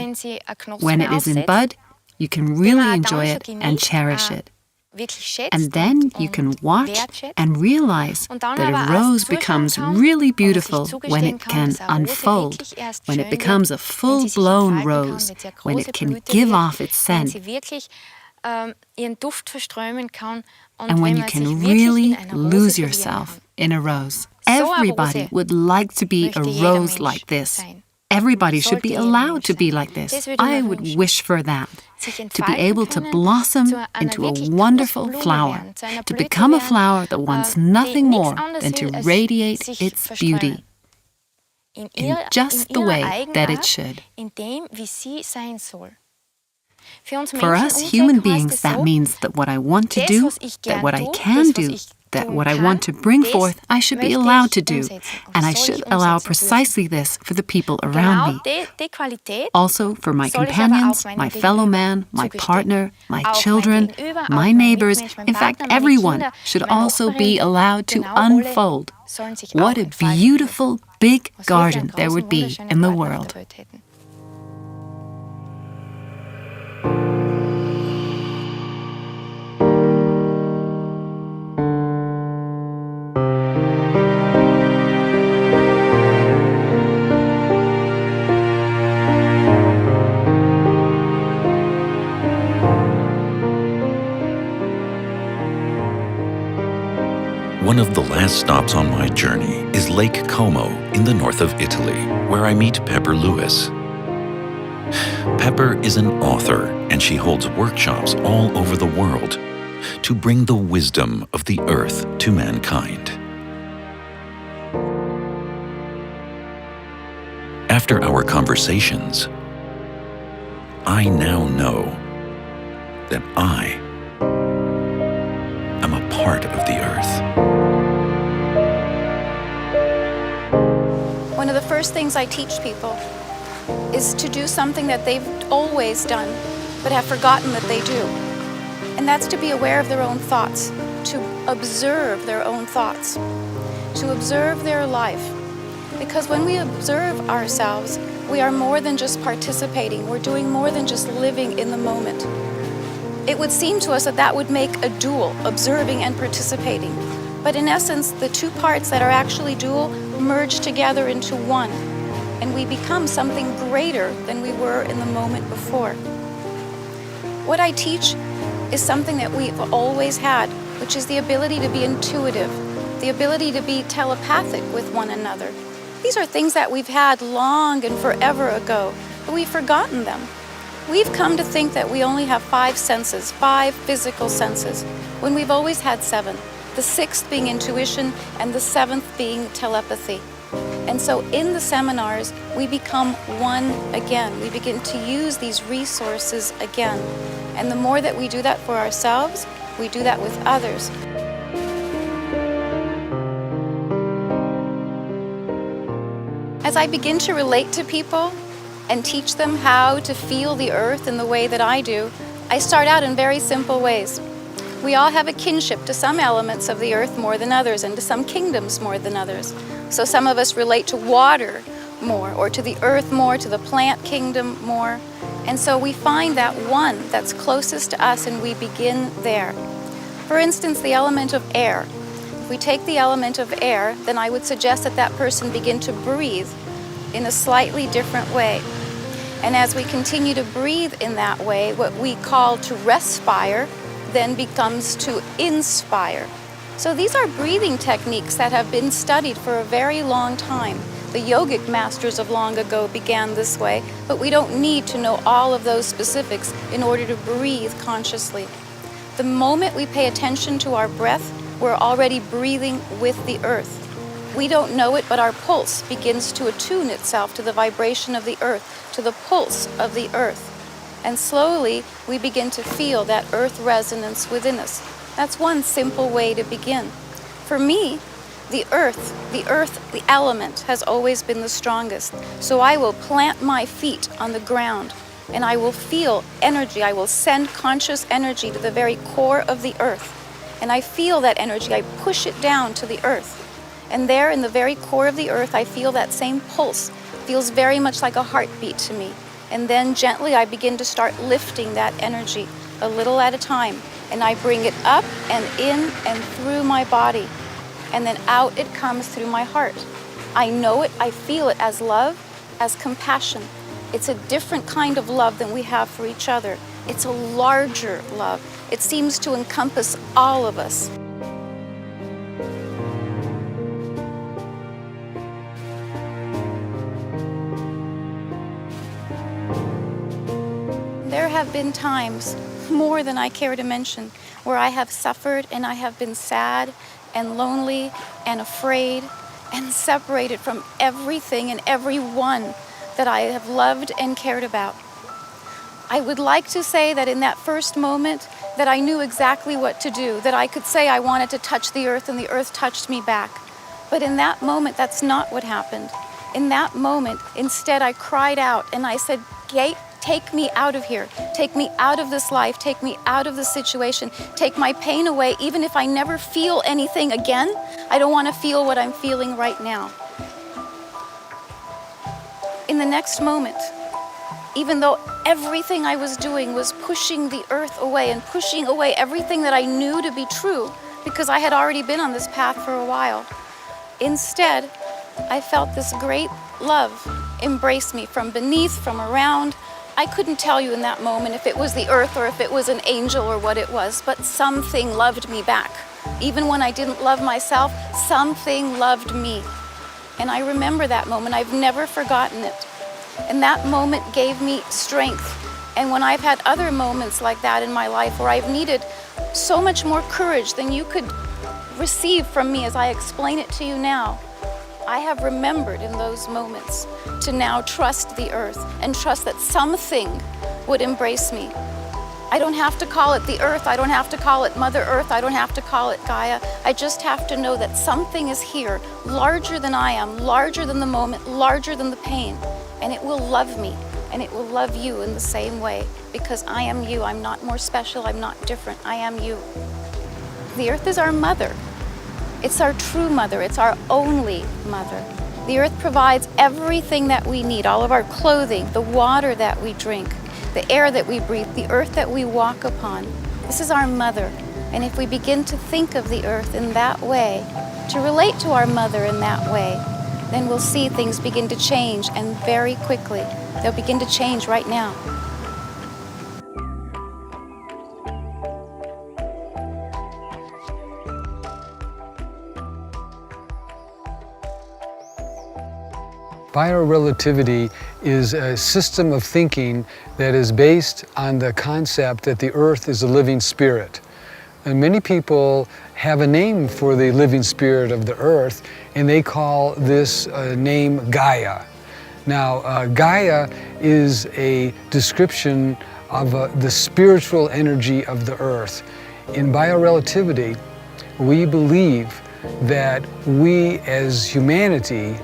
when it is in bud, you can really enjoy it and cherish it. And then you can watch and realize that a rose becomes really beautiful when it can unfold, when it becomes a full-blown rose, when it can give off its scent, and when you can really lose yourself in a rose. Everybody would like to be a rose like this. Everybody should be allowed to be like this. I would wish for that. To be able to blossom into a wonderful flower, to become a flower that wants nothing more than to radiate its beauty in just the way that it should. For us human beings, that means that what I want to do, that what I can do, that what I want to bring forth, I should be allowed to do. And I should allow precisely this for the people around me. Also for my companions, my fellow man, my partner, my children, my neighbors, in fact, everyone should also be allowed to unfold. What a beautiful, big garden there would be in the world. One of the last stops on my journey is Lake Como in the north of Italy, where I meet Pepper Lewis. Pepper is an author, and she holds workshops all over the world to bring the wisdom of the earth to mankind. After our conversations, I now know that I am a part of the earth. One of the first things I teach people is to do something that they've always done, but have forgotten that they do. And that's to be aware of their own thoughts, to observe their own thoughts, to observe their life. Because when we observe ourselves, we are more than just participating. We're doing more than just living in the moment. It would seem to us that that would make a dual, observing and participating. But in essence, the two parts that are actually dual merge together into one, and we become something greater than we were in the moment before. What I teach is something that we've always had, which is the ability to be intuitive, the ability to be telepathic with one another. These are things that we've had long and forever ago, but we've forgotten them. We've come to think that we only have 5 senses, 5 physical senses, when we've always had 7. The 6th being intuition, and the 7th being telepathy. And so in the seminars, we become one again. We begin to use these resources again. And the more that we do that for ourselves, we do that with others. As I begin to relate to people and teach them how to feel the earth in the way that I do, I start out in very simple ways. We all have a kinship to some elements of the earth more than others, and to some kingdoms more than others. So some of us relate to water more, or to the earth more, to the plant kingdom more. And so we find that one that's closest to us, and we begin there. For instance, the element of air. If we take the element of air, then I would suggest that that person begin to breathe in a slightly different way. And as we continue to breathe in that way, what we call to respire then becomes to inspire. So these are breathing techniques that have been studied for a very long time. The yogic masters of long ago began this way, but we don't need to know all of those specifics in order to breathe consciously. The moment we pay attention to our breath, we're already breathing with the earth. We don't know it, but our pulse begins to attune itself to the vibration of the earth, to the pulse of the earth. And slowly, we begin to feel that earth resonance within us. That's one simple way to begin. For me, the earth, the element, has always been the strongest. So I will plant my feet on the ground, and I will feel energy. I will send conscious energy to the very core of the earth. And I feel that energy. I push it down to the earth. And there, in the very core of the earth, I feel that same pulse. It feels very much like a heartbeat to me. And then gently I begin to start lifting that energy a little at a time. And I bring it up and in and through my body. And then out it comes through my heart. I know it, I feel it as love, as compassion. It's a different kind of love than we have for each other. It's a larger love. It seems to encompass all of us. There have been times, more than I care to mention, where I have suffered and I have been sad and lonely and afraid and separated from everything and everyone that I have loved and cared about. I would like to say that in that first moment that I knew exactly what to do, that I could say I wanted to touch the earth and the earth touched me back. But in that moment, that's not what happened. In that moment, instead I cried out and I said, Kate, take me out of here. Take me out of this life. Take me out of this situation. Take my pain away. Even if I never feel anything again, I don't want to feel what I'm feeling right now. In the next moment, even though everything I was doing was pushing the earth away and pushing away everything that I knew to be true, because I had already been on this path for a while, instead, I felt this great love embrace me from beneath, from around. I couldn't tell you in that moment if it was the earth or if it was an angel or what it was, but something loved me back. Even when I didn't love myself, something loved me. And I remember that moment. I've never forgotten it. And that moment gave me strength. And when I've had other moments like that in my life where I've needed so much more courage than you could receive from me as I explain it to you now, I have remembered in those moments to now trust the earth and trust that something would embrace me. I don't have to call it the earth, I don't have to call it Mother Earth, I don't have to call it Gaia. I just have to know that something is here, larger than I am, larger than the moment, larger than the pain. And it will love me, and it will love you in the same way, because I am you. I'm not more special, I'm not different, I am you. The earth is our mother. It's our true mother, it's our only mother. The earth provides everything that we need, all of our clothing, the water that we drink, the air that we breathe, the earth that we walk upon. This is our mother. And if we begin to think of the earth in that way, to relate to our mother in that way, then we'll see things begin to change, and very quickly. They'll begin to change right now. Biorelativity is a system of thinking that is based on the concept that the earth is a living spirit. And many people have a name for the living spirit of the earth, and they call this name Gaia. Now, Gaia is a description of the spiritual energy of the earth. In biorelativity, we believe that we as humanity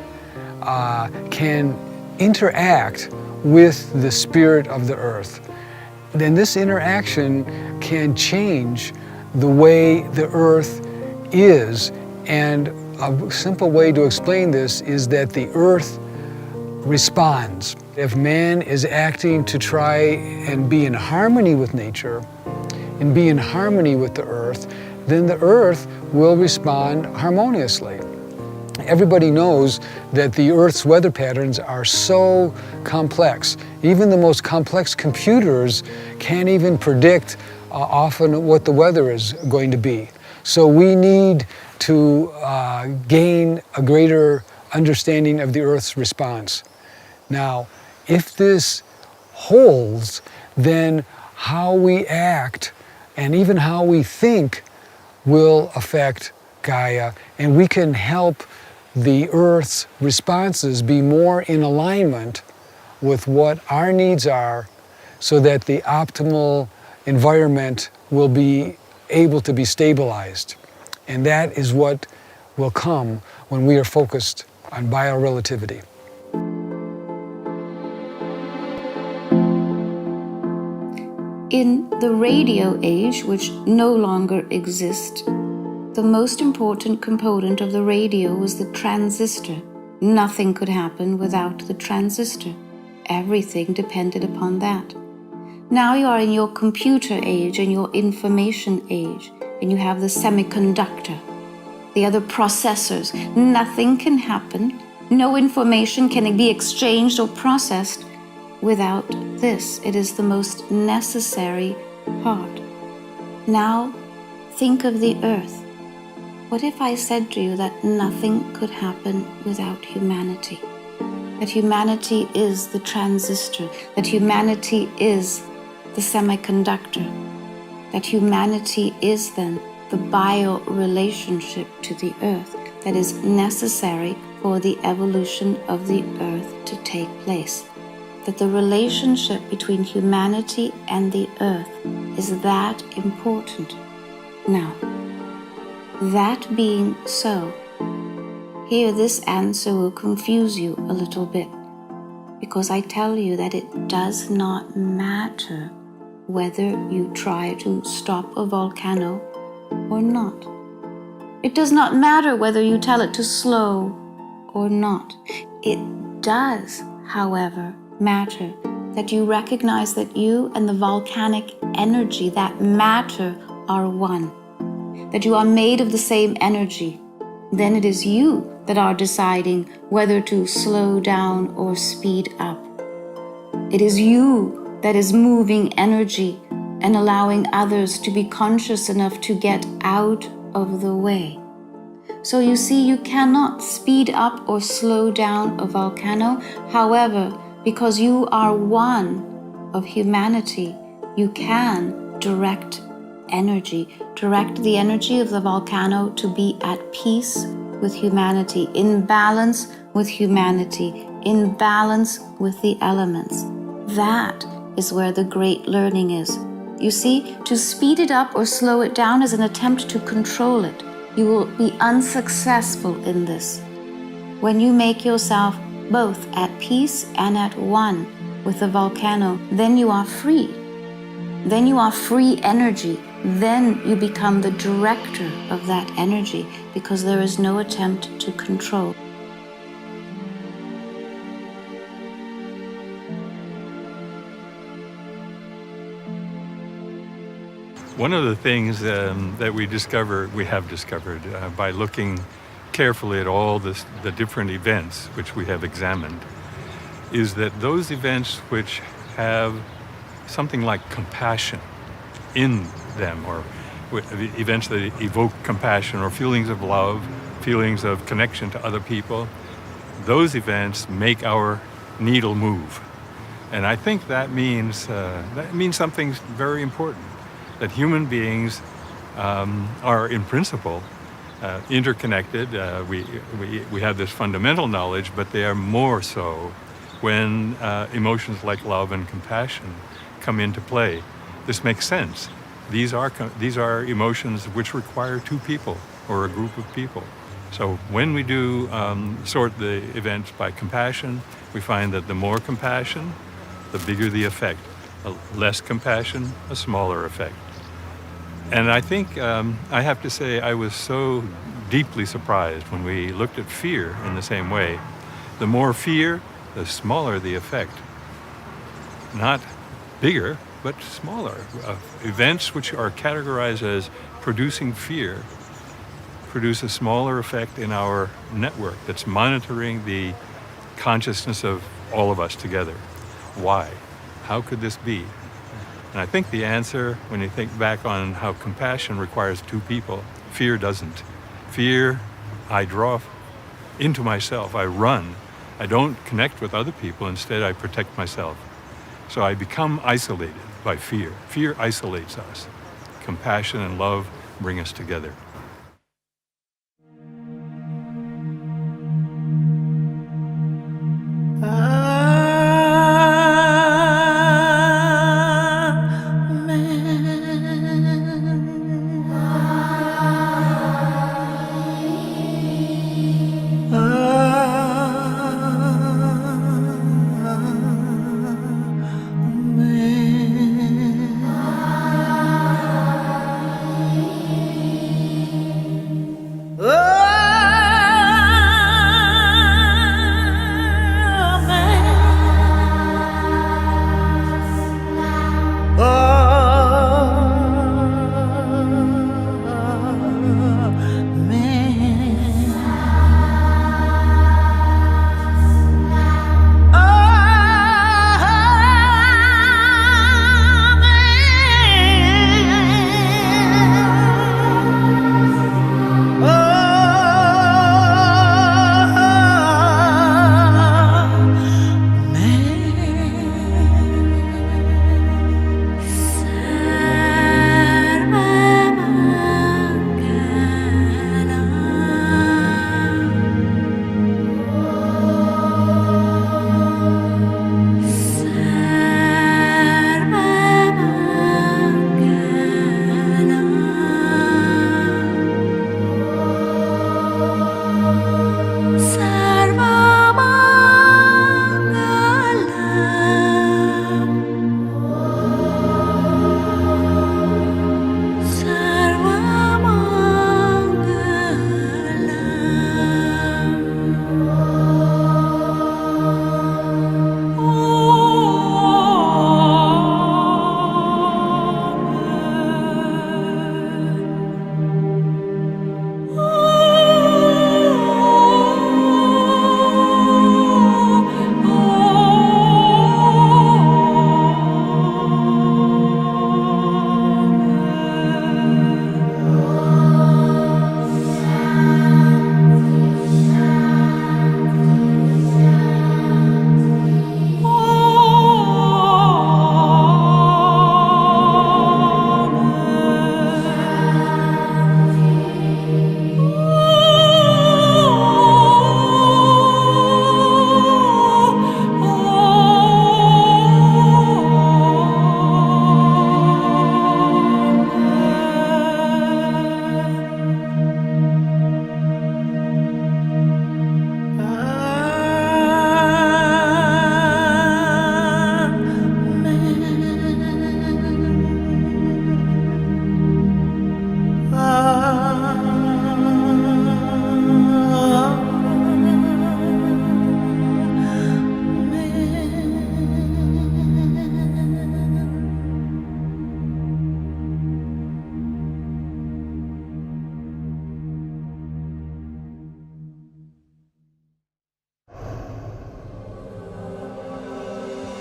can interact with the spirit of the earth. Then this interaction can change the way the earth is, and a simple way to explain this is that the earth responds. If man is acting to try and be in harmony with nature and be in harmony with the earth, then the earth will respond harmoniously. Everybody knows that the Earth's weather patterns are so complex. Even the most complex computers can't even predict often what the weather is going to be. So we need to gain a greater understanding of the Earth's response. Now, if this holds, then how we act and even how we think will affect Gaia, and we can help the Earth's responses be more in alignment with what our needs are, so that the optimal environment will be able to be stabilized. And that is what will come when we are focused on biorelativity. In the radio age, which no longer exists, the most important component of the radio was the transistor. Nothing could happen without the transistor. Everything depended upon that. Now you are in your computer age and your information age, and you have the semiconductor, the other processors. Nothing can happen. No information can be exchanged or processed without this. It is the most necessary part. Now think of the earth. What if I said to you that nothing could happen without humanity? That humanity is the transistor, that humanity is the semiconductor, that humanity is then the bio-relationship to the earth that is necessary for the evolution of the earth to take place. that the relationship between humanity and the earth is that important. Now, that being so, here this answer will confuse you a little bit, because I tell you that it does not matter whether you try to stop a volcano or not. It does not matter whether you tell it to slow or not. It does, however, matter that you recognize that you and the volcanic energy, that matter, are one, that you are made of the same energy. Then it is you that are deciding whether to slow down or speed up. It is you that is moving energy and allowing others to be conscious enough to get out of the way. So you see, you cannot speed up or slow down a volcano. However, because you are one of humanity, you can direct energy, direct the energy of the volcano to be at peace with humanity, in balance with humanity, in balance with the elements. That is where the great learning is. You see, to speed it up or slow it down is an attempt to control it. You will be unsuccessful in this. When you make yourself both at peace and at one with the volcano, then you are free. Then you are free energy. Then you become the director of that energy, because there is no attempt to control. One of the things that we have discovered by looking carefully at all the different events which we have examined, is that those events which have something like compassion in them, or events that evoke compassion or feelings of love, feelings of connection to other people, those events make our needle move. And I think that means something very important, that human beings are in principle interconnected. We have this fundamental knowledge, but they are more so when emotions like love and compassion come into play. This makes sense. These are emotions which require two people or a group of people. So when we do sort the events by compassion, we find that the more compassion, the bigger the effect. Less compassion, a smaller effect. And I think I have to say I was so deeply surprised when we looked at fear in the same way. The more fear, the smaller the effect. Not bigger, but smaller. Events which are categorized as producing fear produce a smaller effect in our network that's monitoring the consciousness of all of us together. Why? How could this be? And I think the answer, when you think back on how compassion requires two people, fear doesn't. Fear, I draw into myself, I run. I don't connect with other people, instead I protect myself. So I become isolated by fear. Fear isolates us. Compassion and love bring us together.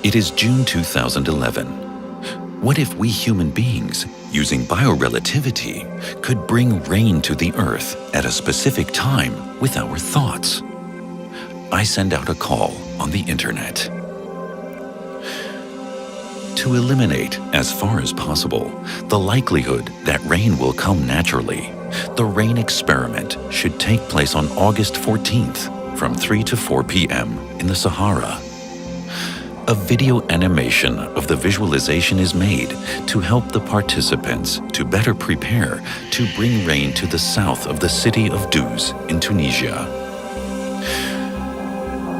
It is June 2011. What if we human beings, using biorelativity, could bring rain to the Earth at a specific time with our thoughts? I send out a call on the internet. To eliminate, as far as possible, the likelihood that rain will come naturally, the rain experiment should take place on August 14th from 3 to 4 p.m. in the Sahara. A video animation of the visualization is made to help the participants to better prepare to bring rain to the south of the city of Duz in Tunisia.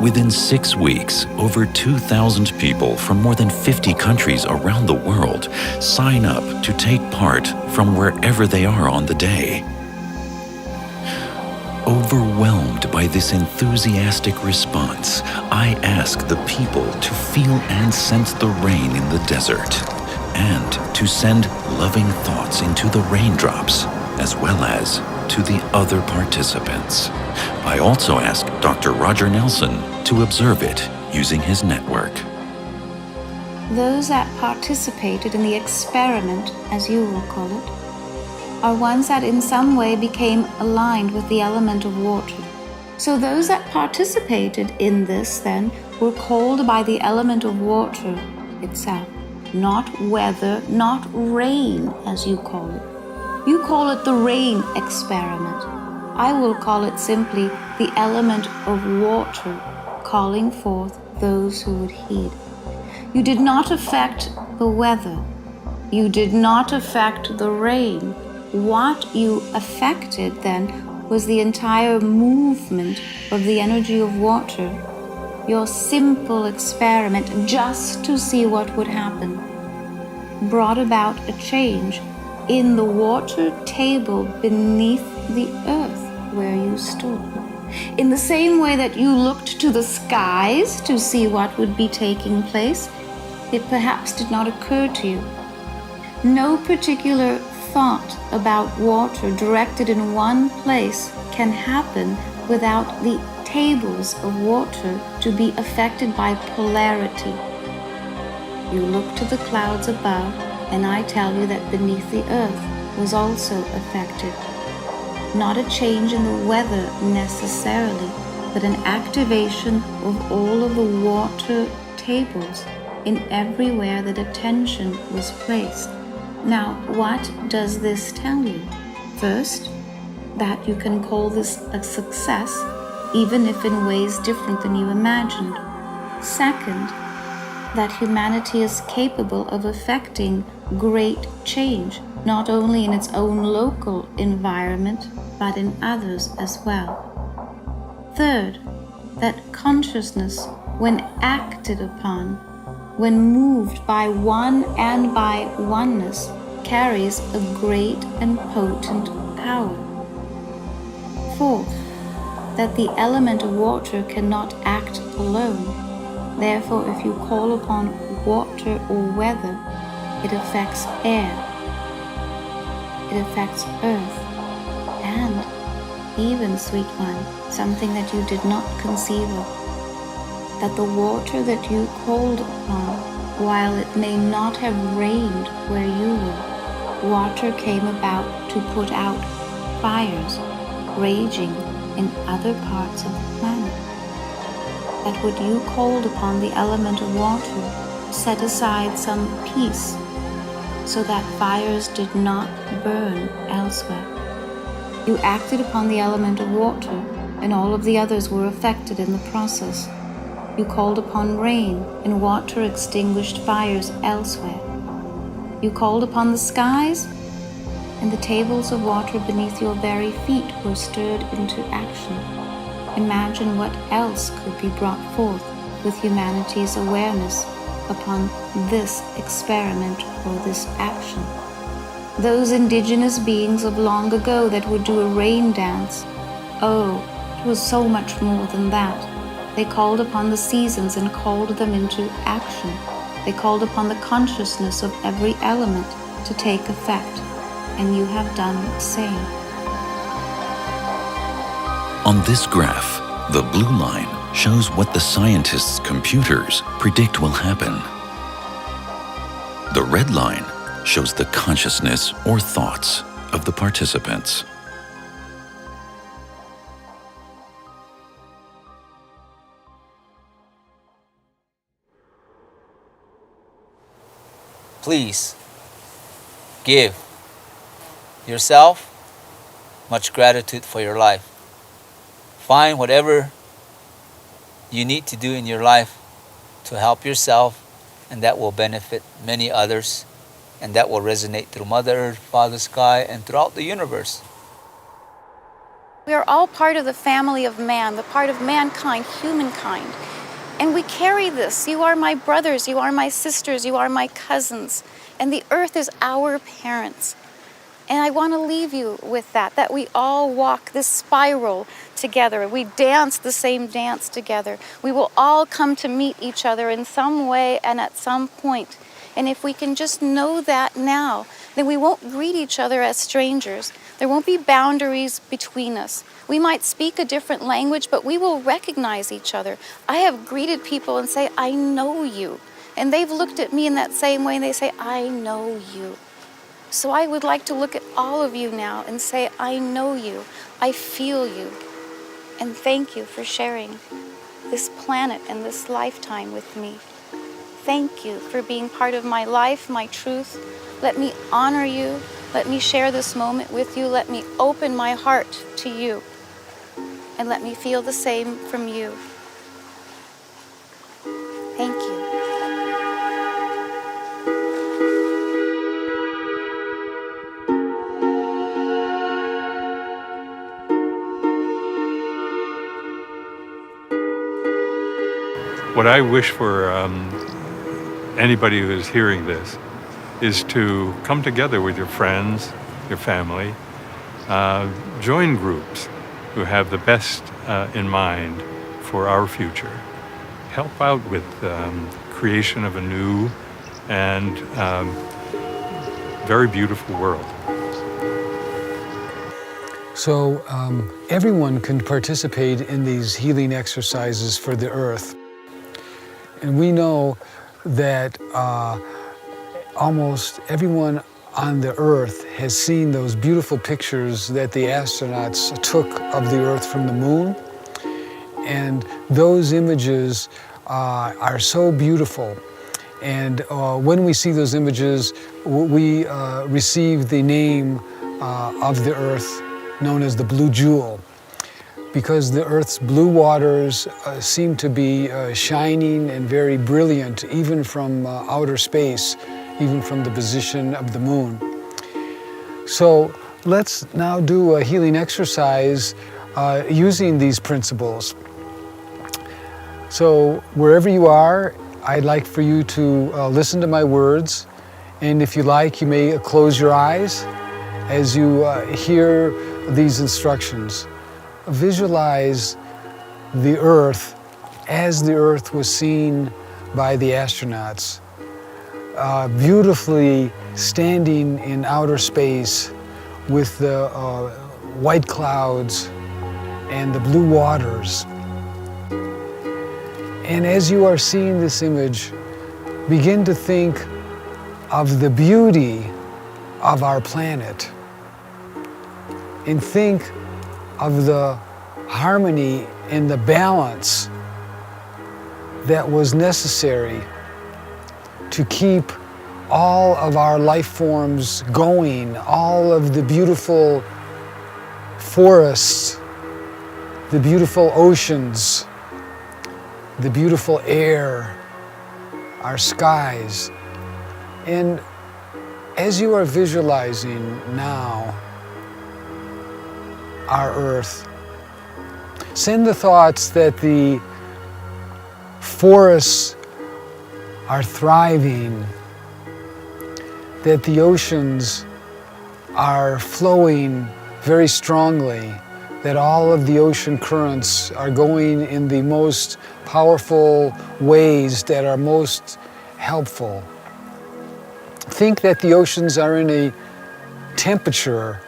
Within 6 weeks, over 2,000 people from more than 50 countries around the world sign up to take part from wherever they are on the day. Overwhelmed by this enthusiastic response, I ask the people to feel and sense the rain in the desert, and to send loving thoughts into the raindrops, as well as to the other participants. I also ask Dr. Roger Nelson to observe it using his network. Those that participated in the experiment, as you will call it, are ones that in some way became aligned with the element of water. So those that participated in this then were called by the element of water itself, not weather, not rain as you call it. You call it the rain experiment. I will call it simply the element of water calling forth those who would heed. You did not affect the weather. You did not affect the rain. What you affected then was the entire movement of the energy of water, your simple experiment just to see what would happen, brought about a change in the water table beneath the earth where you stood. In the same way that you looked to the skies to see what would be taking place, it perhaps did not occur to you. No particular thought about water directed in one place can happen without the tables of water to be affected by polarity. You look to the clouds above, and I tell you that beneath the earth was also affected. Not a change in the weather necessarily, but an activation of all of the water tables in everywhere that attention was placed. Now, what does this tell you? First, that you can call this a success, even if in ways different than you imagined. Second, that humanity is capable of affecting great change, not only in its own local environment, but in others as well. Third, that consciousness, when acted upon, when moved by one and by oneness, carries a great and potent power. Fourth, that the element of water cannot act alone. Therefore, if you call upon water or weather, it affects air, it affects earth, and even, sweet one, something that you did not conceive of, that the water that you called upon, while it may not have rained where you were, water came about to put out fires raging in other parts of the planet. That what you called upon the element of water set aside some peace so that fires did not burn elsewhere. You acted upon the element of water, and all of the others were affected in the process. You called upon rain, and water extinguished fires elsewhere. You called upon the skies, and the tables of water beneath your very feet were stirred into action. Imagine what else could be brought forth with humanity's awareness upon this experiment or this action. Those indigenous beings of long ago that would do a rain dance, oh, it was so much more than that. They called upon the seasons and called them into action. They called upon the consciousness of every element to take effect, and you have done the same. On this graph, the blue line shows what the scientists' computers predict will happen. The red line shows the consciousness or thoughts of the participants. Please give yourself much gratitude for your life. Find whatever you need to do in your life to help yourself, and that will benefit many others, and that will resonate through Mother Earth, Father Sky, and throughout the universe. We are all part of the family of man, the part of mankind, humankind. And we carry this. You are my brothers, you are my sisters, you are my cousins. And the earth is our parents. And I want to leave you with that we all walk this spiral together. We dance the same dance together. We will all come to meet each other in some way and at some point. And if we can just know that now, then we won't greet each other as strangers. There won't be boundaries between us. We might speak a different language, but we will recognize each other. I have greeted people and say, I know you. And they've looked at me in that same way and they say, I know you. So I would like to look at all of you now and say, I know you, I feel you. And thank you for sharing this planet and this lifetime with me. Thank you for being part of my life, my truth. Let me honor you. Let me share this moment with you. Let me open my heart to you. And let me feel the same from you. Thank you. What I wish for anybody who is hearing this is to come together with your friends, your family, join groups who have the best in mind for our future. Help out with creation of a new and very beautiful world. So everyone can participate in these healing exercises for the earth. And we know that almost everyone on the earth has seen those beautiful pictures that the astronauts took of the earth from the moon. And those images are so beautiful. And when we see those images, we receive the name of the earth known as the blue jewel, because the earth's blue waters seem to be shining and very brilliant, even from outer space, even from the position of the moon. So let's now do a healing exercise using these principles. So wherever you are, I'd like for you to listen to my words, and if you like, you may close your eyes as you hear these instructions. Visualize the earth as the earth was seen by the astronauts, beautifully standing in outer space with the white clouds and the blue waters. And as you are seeing this image, begin to think of the beauty of our planet, and think of the harmony and the balance that was necessary to keep all of our life forms going, all of the beautiful forests, the beautiful oceans, the beautiful air, our skies. And as you are visualizing now our earth, send the thoughts that the forests are thriving, that the oceans are flowing very strongly, that all of the ocean currents are going in the most powerful ways that are most helpful. Think that the oceans are in a temperature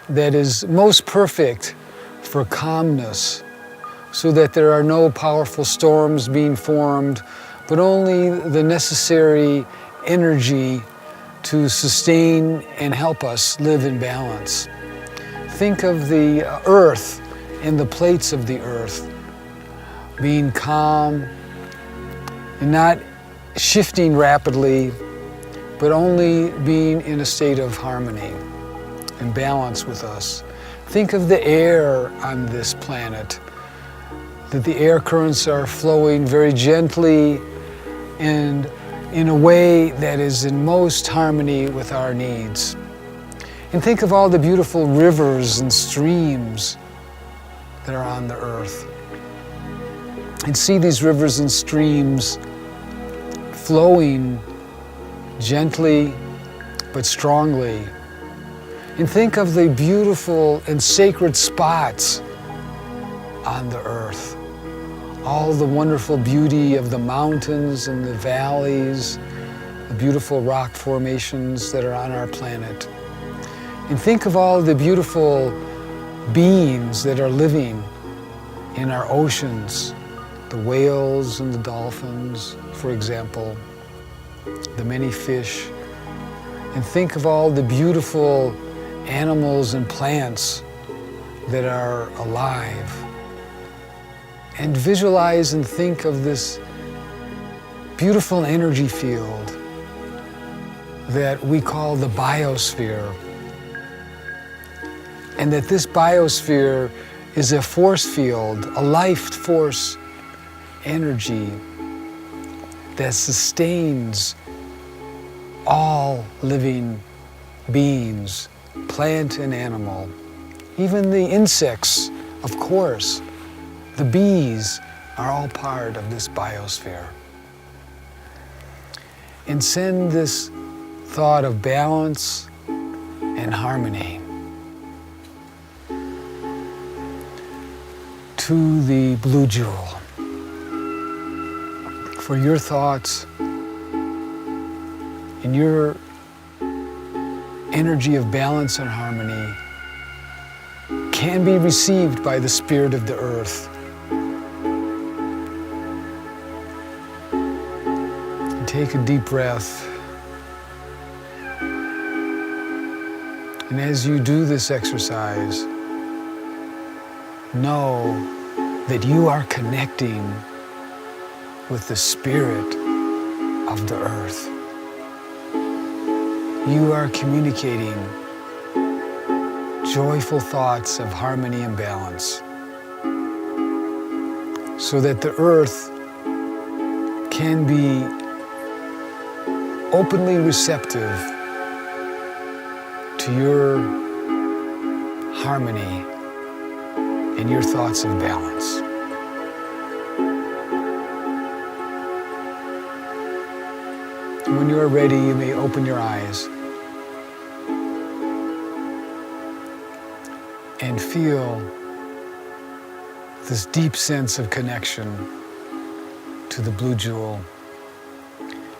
that is most perfect for calmness, so that there are no powerful storms being formed, but only the necessary energy to sustain and help us live in balance. Think of the earth and the plates of the earth being calm and not shifting rapidly, but only being in a state of harmony and balance with us. Think of the air on this planet, that the air currents are flowing very gently and in a way that is in most harmony with our needs. And think of all the beautiful rivers and streams that are on the earth. And see these rivers and streams flowing gently but strongly. And think of the beautiful and sacred spots on the earth. All the wonderful beauty of the mountains and the valleys, the beautiful rock formations that are on our planet. And think of all the beautiful beings that are living in our oceans, the whales and the dolphins, for example, the many fish. And think of all the beautiful animals and plants that are alive. And visualize and think of this beautiful energy field that we call the biosphere. And that this biosphere is a force field, a life force energy that sustains all living beings, plant and animal, even the insects, of course. The bees are all part of this biosphere. And send this thought of balance and harmony to the blue jewel. For your thoughts and your energy of balance and harmony can be received by the spirit of the earth. And take a deep breath. And as you do this exercise, know that you are connecting with the spirit of the earth. You are communicating joyful thoughts of harmony and balance so that the earth can be openly receptive to your harmony and your thoughts of balance. And when you are ready, you may open your eyes and feel this deep sense of connection to the blue jewel.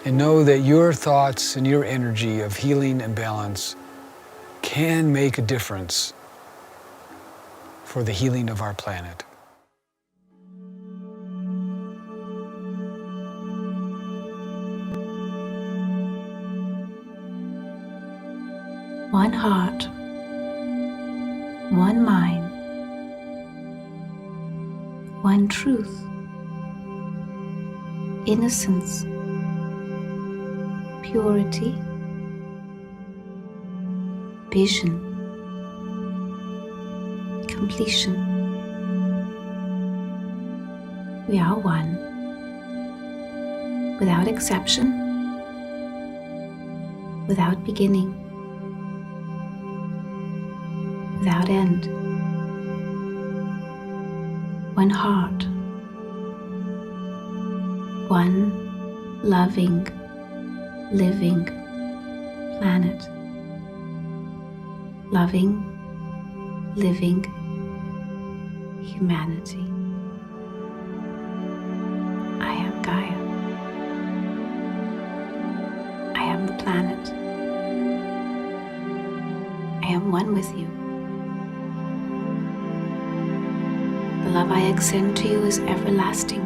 And know that your thoughts and your energy of healing and balance can make a difference for the healing of our planet. One heart, one mind, one truth, innocence, purity, vision, completion. We are one, without exception, without beginning, without end. One heart, one loving, living planet, loving, living humanity. I am Gaia. I am the planet. I am one with you. The love I extend to you is everlasting.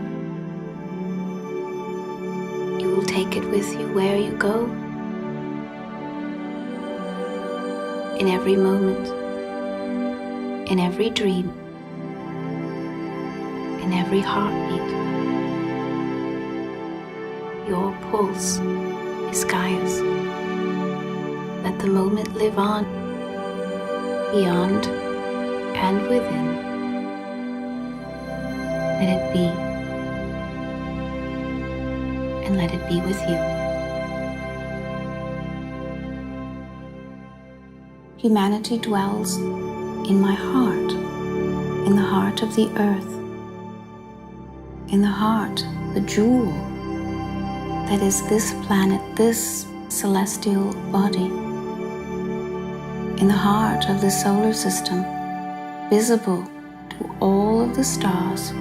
You will take it with you where you go, in every moment, in every dream, in every heartbeat. Your pulse is Gaia's. Let the moment live on, beyond and within. Let it be, and let it be with you. Humanity dwells in my heart, in the heart of the earth, in the heart, the jewel that is this planet, this celestial body, in the heart of the solar system, visible to all of the stars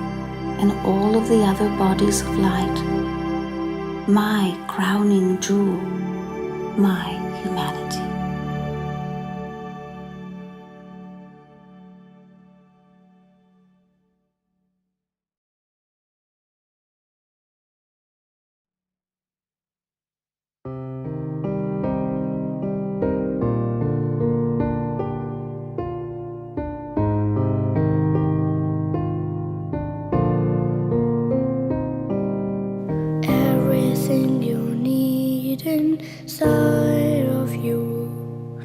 and all of the other bodies of light, my crowning jewel, my humanity. Everything you need inside of you,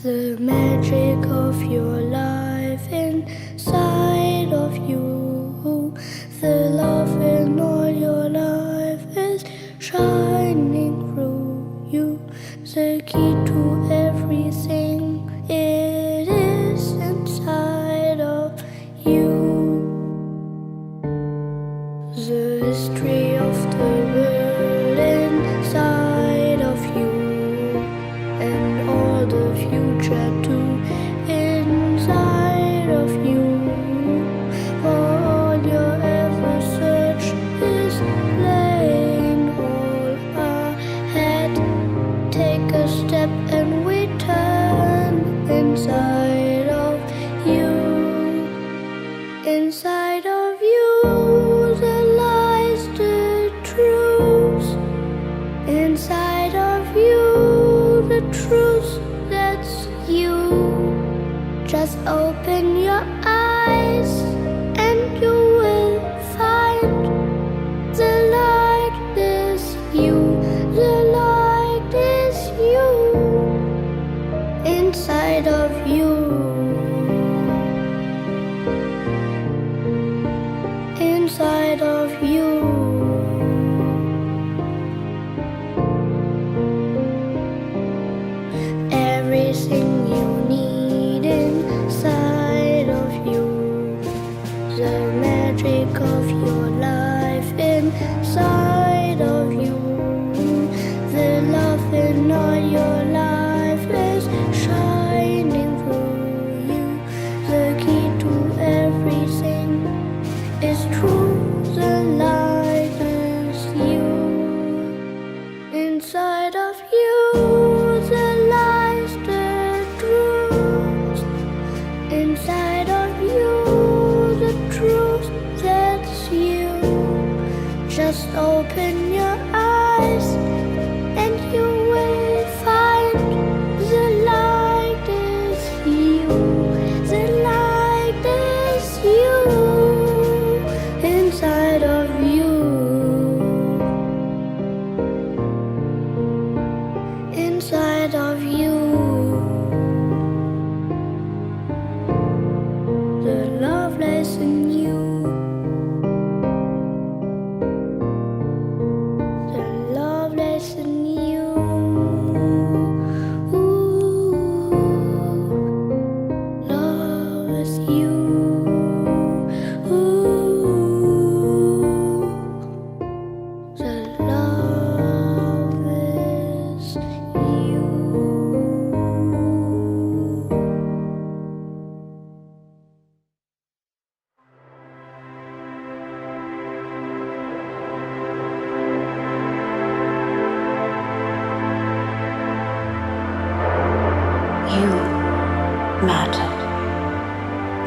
the magic of your life inside of you, the love in all your life is shining through you, the key to everything, it is inside of you. The history of the world inside of you, and all the future too inside of you. For all your ever search is laying all ahead. Take a step and we turn inside of you. Inside of you, there lies the truth. Inside of you, the truth that's you. Just open your eyes and you will find the light is you. The light is you. Inside of you. Inside of you. Everything you need inside of you, the magic of your life inside of you, the love in all your life is shining through you, the key to everything is true, the light is you. Inside of you, the lies the truth. Inside of you, the truth that's you. Just open your eyes and you will find the light is you. The light is you. Inside of you. Inside of you. The love lies in you.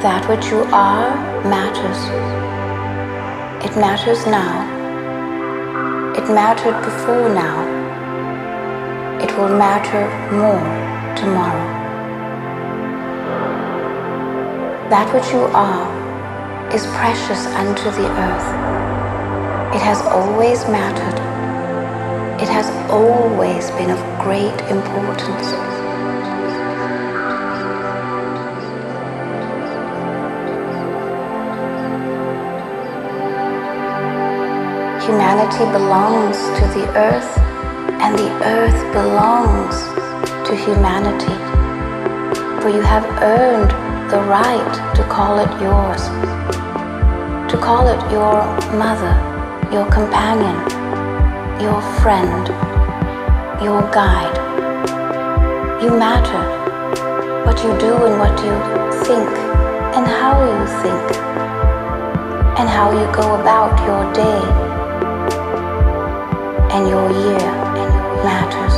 That which you are matters. It matters now. It mattered before now. It will matter more tomorrow. That which you are is precious unto the earth. It has always mattered. It has always been of great importance. Humanity belongs to the earth, and the earth belongs to humanity. For you have earned the right to call it yours, to call it your mother, your companion, your friend, your guide. You matter. What you do and what you think, and how you think, and how you go about your day. And your year matters.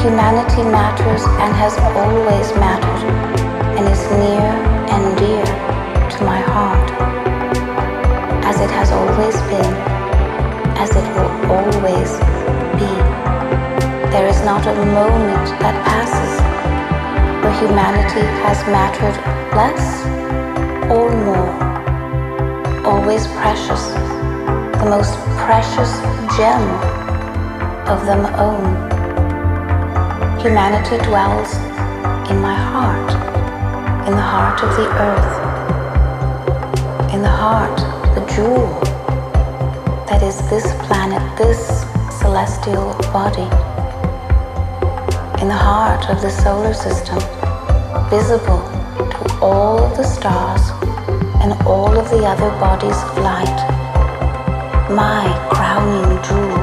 Humanity matters and has always mattered, and is near and dear to my heart, as it has always been. As it will always be. There is not a moment that passes where humanity has mattered less or more. Always precious, the most precious gem of them own. Humanity dwells in my heart, in the heart of the earth, in the heart, the jewel that is this planet, this celestial body, in the heart of the solar system, visible to all of the stars and all of the other bodies of light, my crowning jewel.